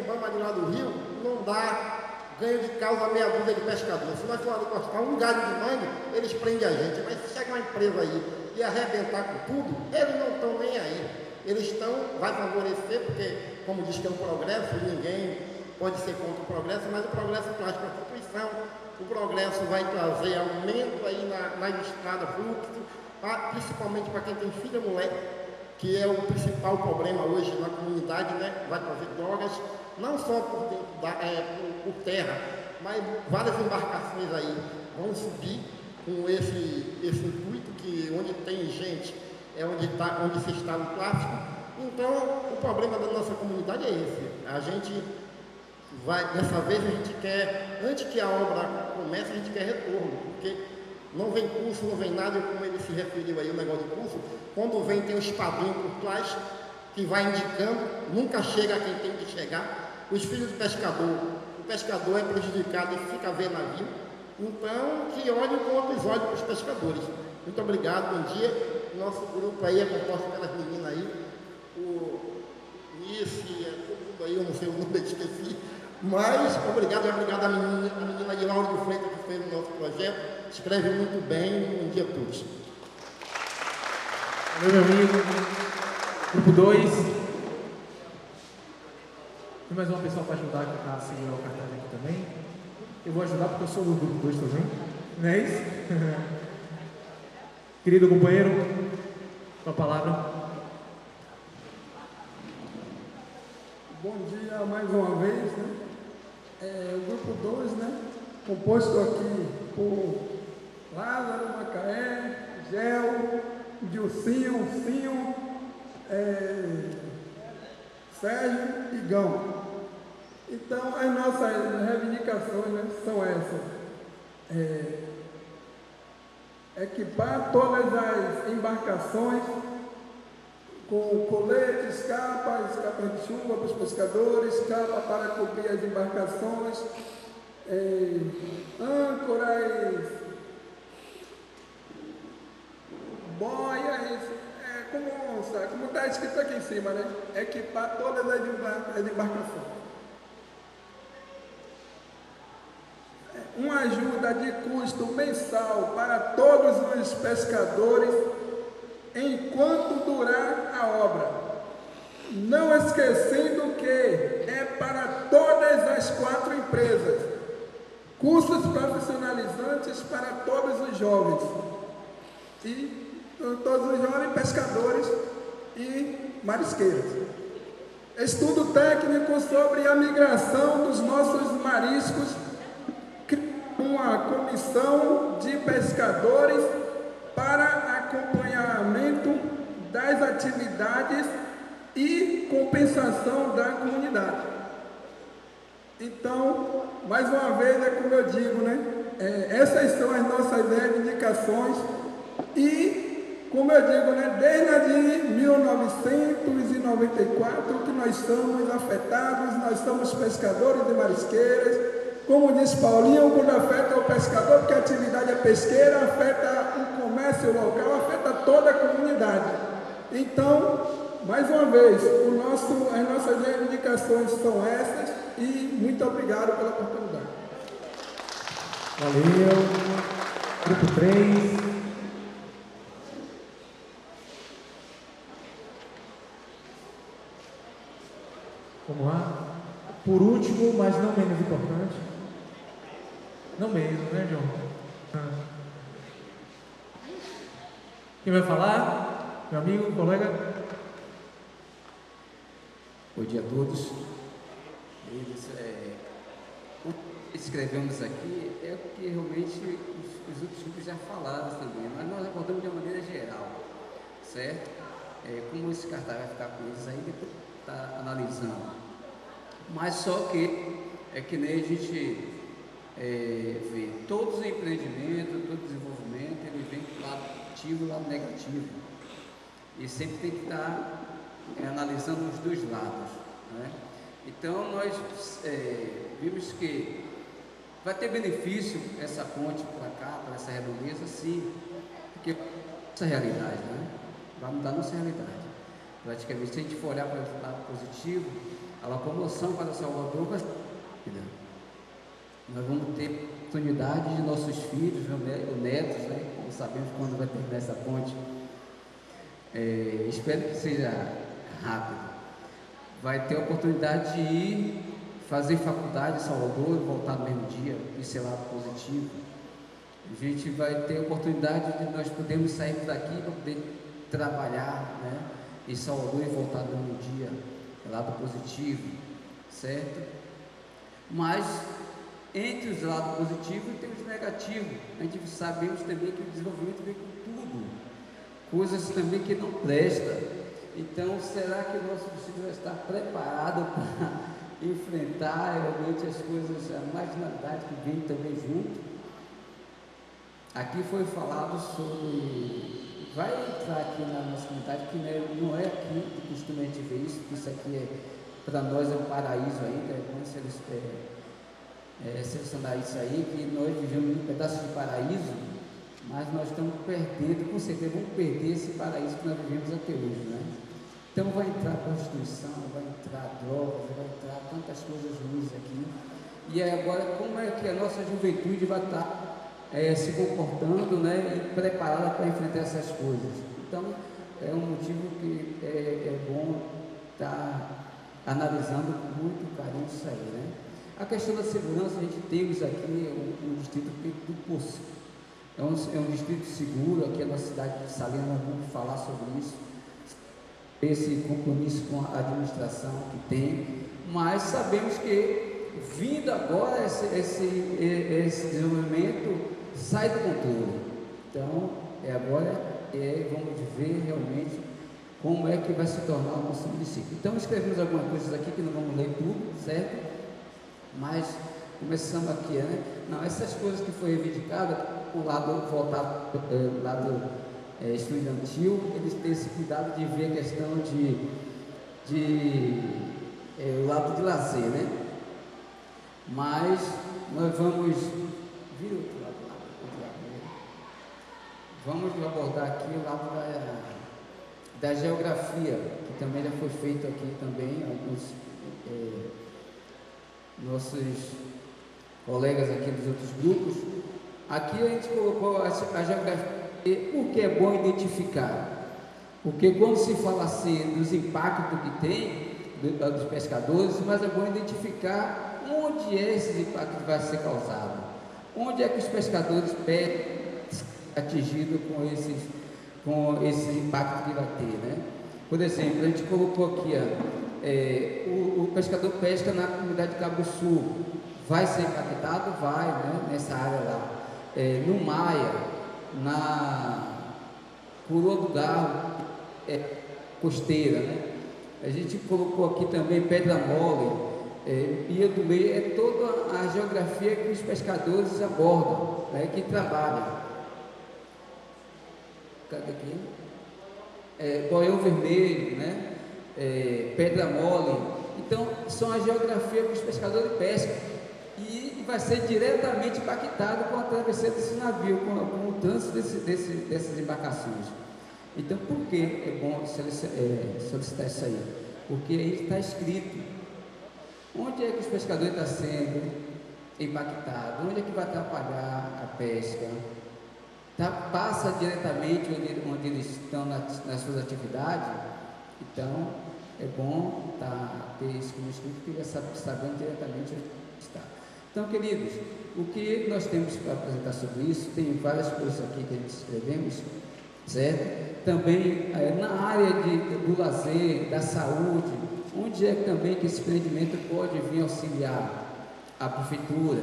vamos ali lá do rio, não dá ganho de causa meia dúzia de pescadores. Se nós for ali cortar um galho de mangue, eles prendem a gente. Mas se chega uma empresa aí e arrebentar com tudo, eles não estão nem aí. Eles vai favorecer, porque, como diz que é um progresso, ninguém pode ser contra o progresso, mas o progresso traz para a Constituição, o progresso vai trazer aumento aí na estrada, fluxo, principalmente para quem tem filho e mulher, que é o principal problema hoje na comunidade, né? Vai trazer drogas, não só por por terra, mas várias embarcações aí vão subir com esse intuito, que onde tem gente é onde se instala o plástico. Então, o problema da nossa comunidade é esse. A gente dessa vez a gente quer, antes que a obra comece, a gente quer retorno, porque não vem curso, não vem nada, como ele se referiu aí, o negócio de curso, quando vem tem um espadinho por trás, que vai indicando, nunca chega a quem tem que chegar. Os filhos do pescador, o pescador é prejudicado e fica vendo navio, então que olhem com outros olhos para os pescadores. Muito obrigado, bom dia. Nosso grupo aí é composto pelas meninas aí, o Nice, todo mundo aí, eu não sei o nome, esqueci, Mas, obrigado à menina Guilherme de Freitas, que fez o nosso projeto, escreve muito bem, bom dia a todos. Valeu, meu amigo. Grupo 2. Tem mais uma pessoa para ajudar a segurar o cartaz aqui também. Eu vou ajudar porque eu sou do grupo 2 também. Não é isso? Querido companheiro, com a palavra. Bom dia mais uma vez, né? O grupo 2, né? Composto aqui por Lázaro, Macaé, Gel, Dilcinho, Cinho, Sérgio e Gão. Então, as nossas reivindicações, né, são essas. Equipar todas as embarcações com coletes, capas de chuva para os pescadores, capa para cobrir as embarcações, âncoras, boias, como está escrito aqui em cima, né? Equipar todas as embarcações. Uma ajuda de custo mensal para todos os pescadores enquanto durar a obra, não esquecendo que é para todas as 4 empresas, cursos profissionalizantes para todos os jovens pescadores e marisqueiros. Estudo técnico sobre a migração dos nossos mariscos, uma comissão de pescadores para acompanhamento das atividades e compensação da comunidade. Então, mais uma vez, é como eu digo, né? Essas são as nossas reivindicações e, como eu digo, né? Desde a de 1994 que nós somos afetados, nós somos pescadores e marisqueiras. Como diz Paulinho, quando afeta o pescador, porque a atividade é pesqueira, afeta o comércio local, afeta toda a comunidade. Então, mais uma vez, as nossas reivindicações são essas e muito obrigado pela oportunidade. Valeu. Grupo 3. Vamos lá. Por último, mas não menos importante. Não mesmo, né, João? Quem vai falar? Meu amigo, colega? Bom dia a todos. O que escrevemos aqui é o que realmente os outros grupos já falaram também, mas nós abordamos de uma maneira geral, certo? Como esse cartaz vai ficar com eles aí, depois está analisando. Mas só que é que nem a gente vê todos os empreendimentos, todo desenvolvimento, ele vem do lado positivo e do lado negativo. E sempre tem que estar analisando os dois lados, né? Então nós vimos que vai ter benefício essa ponte para cá, para essa redondeza, sim, porque essa realidade, né? Vai mudar nossa realidade. Praticamente, se a gente for olhar para o lado positivo, a locomoção para Salvador vai ser rápida. Nós vamos ter oportunidade de nossos filhos, netos, né? Não sabemos quando vai terminar essa ponte. Espero que seja rápido. Vai ter a oportunidade de ir fazer faculdade em Salvador e voltar no mesmo dia, isso é lado positivo. A gente vai ter a oportunidade de nós podermos sair daqui para poder trabalhar, né, em Salvador e voltar no mesmo dia, é lado positivo, certo? Mas entre os lados positivos tem os negativos. A gente sabemos também que o desenvolvimento vem com tudo, coisas também que não prestam. Então, será que o nosso distrito vai estar preparado para enfrentar realmente as coisas, a marginalidade que vem também junto? Aqui foi falado sobre, vai entrar aqui na nossa comunidade, que não é aqui que costuma a gente ver isso, que isso aqui para nós é um paraíso ainda, vamos selecionar isso aí, que nós vivemos um pedaço de paraíso, mas nós estamos perdendo, com certeza vamos perder esse paraíso que nós vivemos até hoje, né? Então vai entrar prostituição, vai entrar drogas, vai entrar tantas coisas ruins aqui. E agora, como é que a nossa juventude vai estar se comportando, né, e preparada para enfrentar essas coisas. Então, é um motivo que é bom estar analisando com muito carinho isso aí, né? A questão da segurança, a gente temos aqui um distrito do Poço. É um distrito seguro, aqui na cidade de Salinas, nós vamos falar sobre isso, esse compromisso com a administração que tem, mas sabemos que, vindo agora, esse desenvolvimento sai do controle. Então, agora vamos ver realmente como é que vai se tornar o nosso município. Então, escrevemos algumas coisas aqui que não vamos ler tudo, certo? Mas começamos aqui, né? Não, essas coisas que foi reivindicada, o lado voltado, lado estudantil, eles têm esse cuidado de ver a questão o lado de lazer, né? Mas nós vamos vir outro lado, né? Vamos abordar aqui o lado da geografia, que também já foi feito aqui também, alguns nossos colegas aqui dos outros grupos. Aqui a gente colocou a geografia, porque é bom identificar, porque quando se fala assim dos impactos que tem dos pescadores, mas é bom identificar onde esse impacto vai ser causado, onde é que os pescadores pedem atingido com esse impacto que vai ter, né? Por exemplo, a gente colocou aqui, o pescador pesca na comunidade de Cabo Sul, vai ser impactado? Vai, né? Nessa área lá. No Maia, na Coroa do Galo, costeira, né? A gente colocou aqui também Pedra Mole, Pia do Meio, toda a geografia que os pescadores abordam, né? Que trabalham. Cadê aqui? Boião Vermelho, né? Pedra Mole. Então, são a geografia que os pescadores pescam e vai ser diretamente impactado com a travessia desse navio, com o trânsito dessas embarcações. Então, por que é bom solicitar isso aí? Porque aí está escrito onde é que os pescadores estão sendo impactados, onde é que vai atrapalhar a pesca. Passa diretamente onde eles estão nas suas atividades. Então, é bom ter isso como escrito, que já sabendo diretamente onde está. Então, queridos, o que nós temos para apresentar sobre isso, tem várias coisas aqui que a gente escrevemos, certo? Também na área do lazer, da saúde, onde é também que esse empreendimento pode vir auxiliar a prefeitura,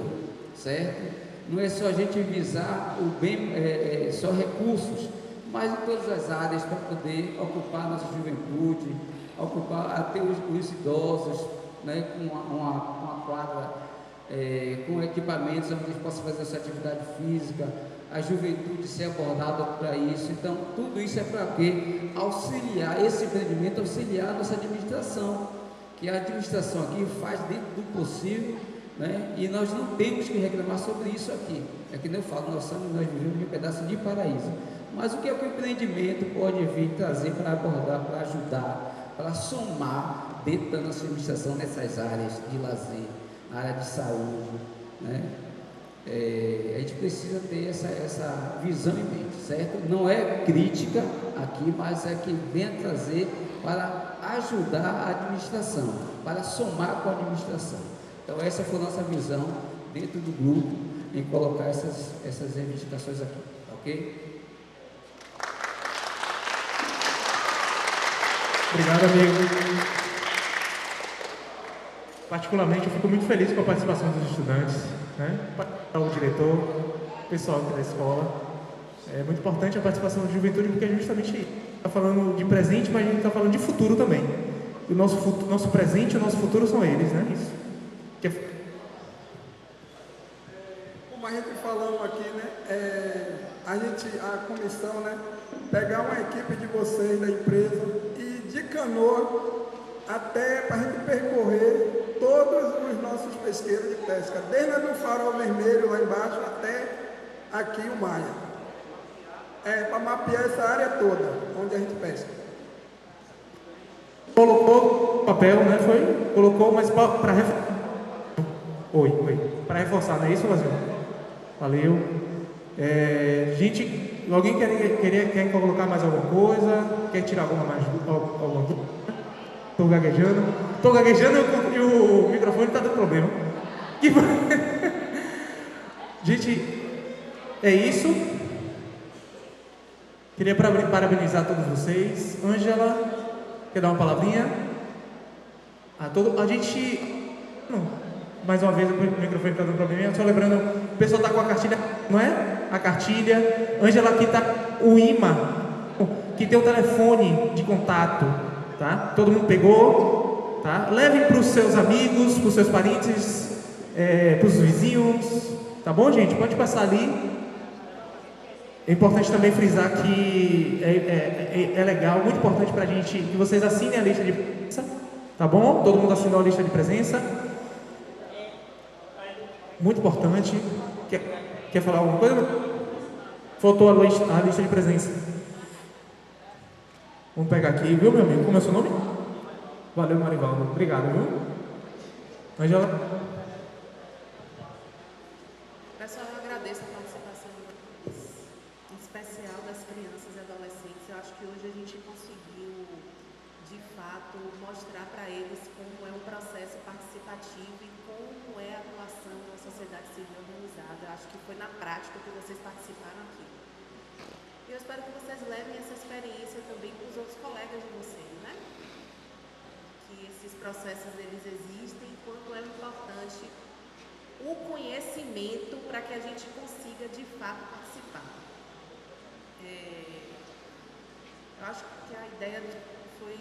certo? Não é só a gente visar o bem, só recursos, mas em todas as áreas para poder ocupar a nossa juventude, até os idosos, né, com uma quadra, com equipamentos onde eles possam fazer essa atividade física, a juventude ser abordada para isso. Então, tudo isso é para quê? Auxiliar esse empreendimento, auxiliar a nossa administração, que a administração aqui faz dentro do possível, né? E nós não temos que reclamar sobre isso aqui. É que nem eu falo, nós vivemos em um pedaço de paraíso. Mas o que é que o empreendimento pode vir trazer para abordar, para ajudar, para somar dentro da nossa administração nessas áreas de lazer, na área de saúde, né? A gente precisa ter essa visão em mente, certo? Não é crítica aqui, mas é que vem trazer para ajudar a administração, para somar com a administração. Então, essa foi a nossa visão dentro do grupo em colocar essas reivindicações aqui, ok? Obrigado, amigo. Particularmente, eu fico muito feliz com a participação dos estudantes, né? O diretor, o pessoal aqui da escola. É muito importante a participação da juventude, porque é justamente está falando de presente, mas a gente está falando de futuro também. E o nosso presente e o nosso futuro são eles, né? Isso. Como a gente falamos aqui, né? A comissão, né? Pegar uma equipe de vocês da empresa e de canoa até para a gente percorrer todos os nossos pesqueiros de pesca, desde o Farol Vermelho lá embaixo até aqui o Maia. Para mapear essa área toda onde a gente pesca. Colocou papel, né? Colocou, mas para Oi. Para reforçar, não é isso, Brasil? Valeu. Gente, alguém quer colocar mais alguma coisa? Quer tirar alguma dúvida? Estou gaguejando. E o microfone está dando problema. Gente, é isso. Queria parabenizar todos vocês. Ângela, quer dar uma palavrinha? A gente... mais uma vez o microfone está dando problema. Só lembrando, o pessoal está com a cartilha, não é? A cartilha. Ângela, aqui está o imã, que tem o telefone de contato, tá? Todo mundo pegou, tá? Levem para os seus amigos, para os seus parentes, para os vizinhos, tá bom, gente? Pode passar ali. É importante também frisar que é legal, muito importante para a gente que vocês assinem a lista de presença, tá bom? Todo mundo assinou a lista de presença. Muito importante. Quer falar alguma coisa? Faltou a lista de presença. Vamos pegar aqui, viu, meu amigo? Como é o seu nome? Valeu, Marivaldo. Obrigado, viu? Angela? Pessoal, eu agradeço a participação em especial das crianças e adolescentes. Eu acho que hoje a gente conseguiu, de fato, mostrar para eles como é um processo participativo e como é a atuação na sociedade civil organizada. Eu acho que foi na prática que vocês participaram aqui. E eu espero que vocês levem essa experiência também para os outros colegas de vocês, né? Que esses processos, eles existem e quanto é importante o conhecimento para que a gente consiga, de fato, participar. Eu acho que a ideia foi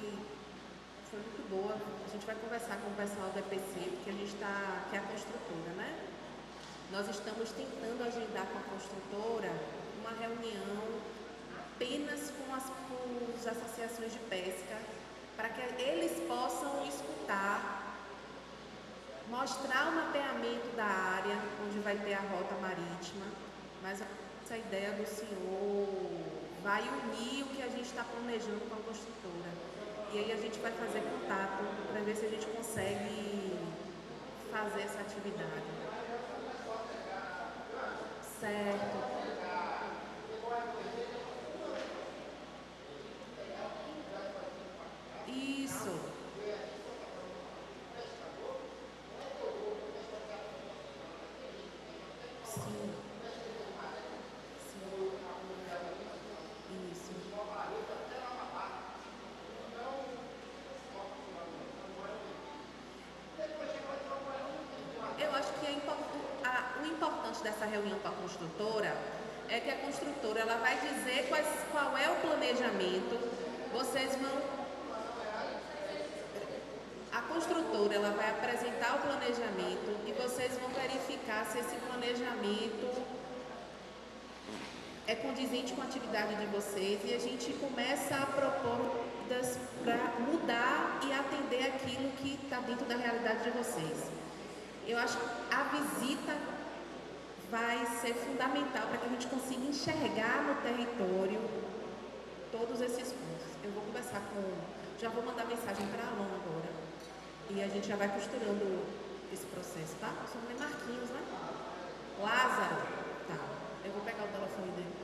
muito boa. A gente vai conversar com o pessoal do EPC, porque a gente está, que é a construtora, né? Nós estamos tentando agendar com a construtora uma reunião apenas com as associações de pesca, para que eles possam escutar, mostrar o mapeamento da área onde vai ter a rota marítima, mas essa ideia do senhor vai unir o que a gente está planejando com a construtora. E aí a gente vai fazer contato para ver se a gente consegue fazer essa atividade. Certo. Isso. Sim. Isso. Eu acho que o importante dessa reunião com a construtora é que a construtora ela vai dizer qual é o planejamento. Vocês vão... A construtora ela vai apresentar o planejamento e vocês vão verificar se esse planejamento é condizente com a atividade de vocês e a gente começa a propor medidas para mudar e atender aquilo que está dentro da realidade de vocês. Eu acho que a visita vai ser fundamental para que a gente consiga enxergar no território todos esses pontos. Eu vou conversar já vou mandar mensagem para a Alana agora e a gente já vai costurando esse processo, tá? O seu nome é Marquinhos, né? Lázaro, tá? Eu vou pegar o telefone dele.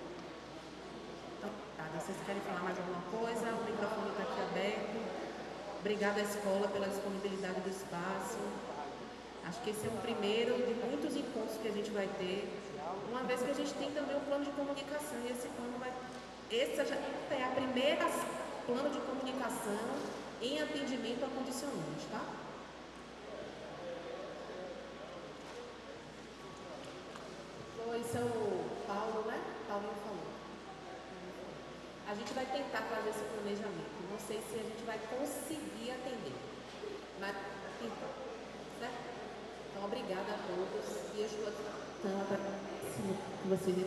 Então, tá, vocês querem falar mais alguma coisa? O microfone está aqui aberto. Obrigada à escola pela disponibilidade do espaço. Acho que esse é o primeiro de muitos encontros que a gente vai ter, uma vez que a gente tem também um plano de comunicação, e esse já é a primeira plano de comunicação em atendimento a condicionantes, tá? Foi seu Paulo, né? Paulinho falou. A gente vai tentar fazer esse planejamento. Não sei se a gente vai conseguir atender, mas certo? Então, obrigada a todos e eu estou à disposição para vocês.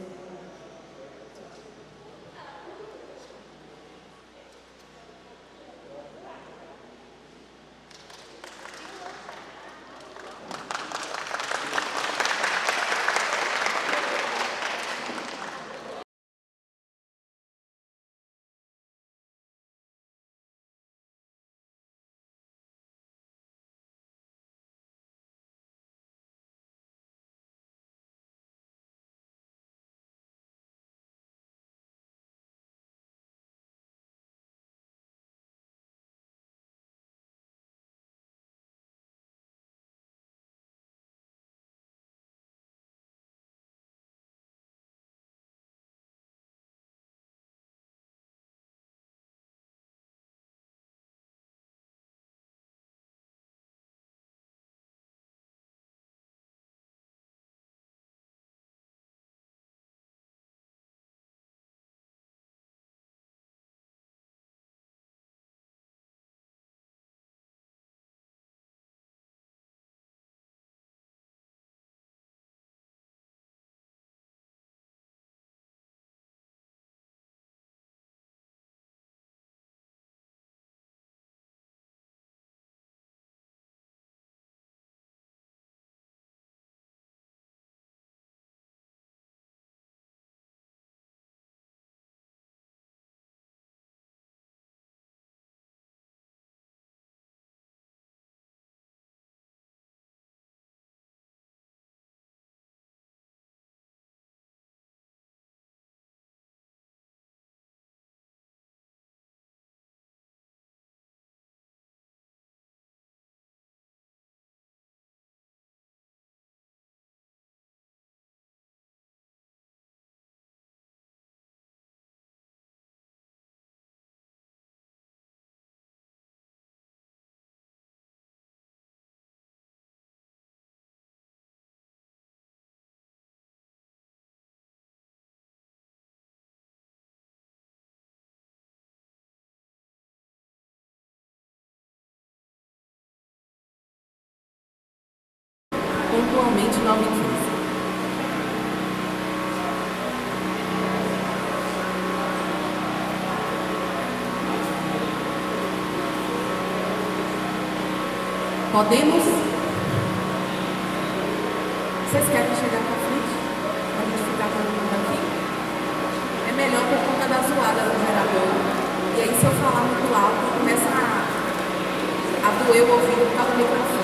pontualmente 9h15. Podemos? Vocês querem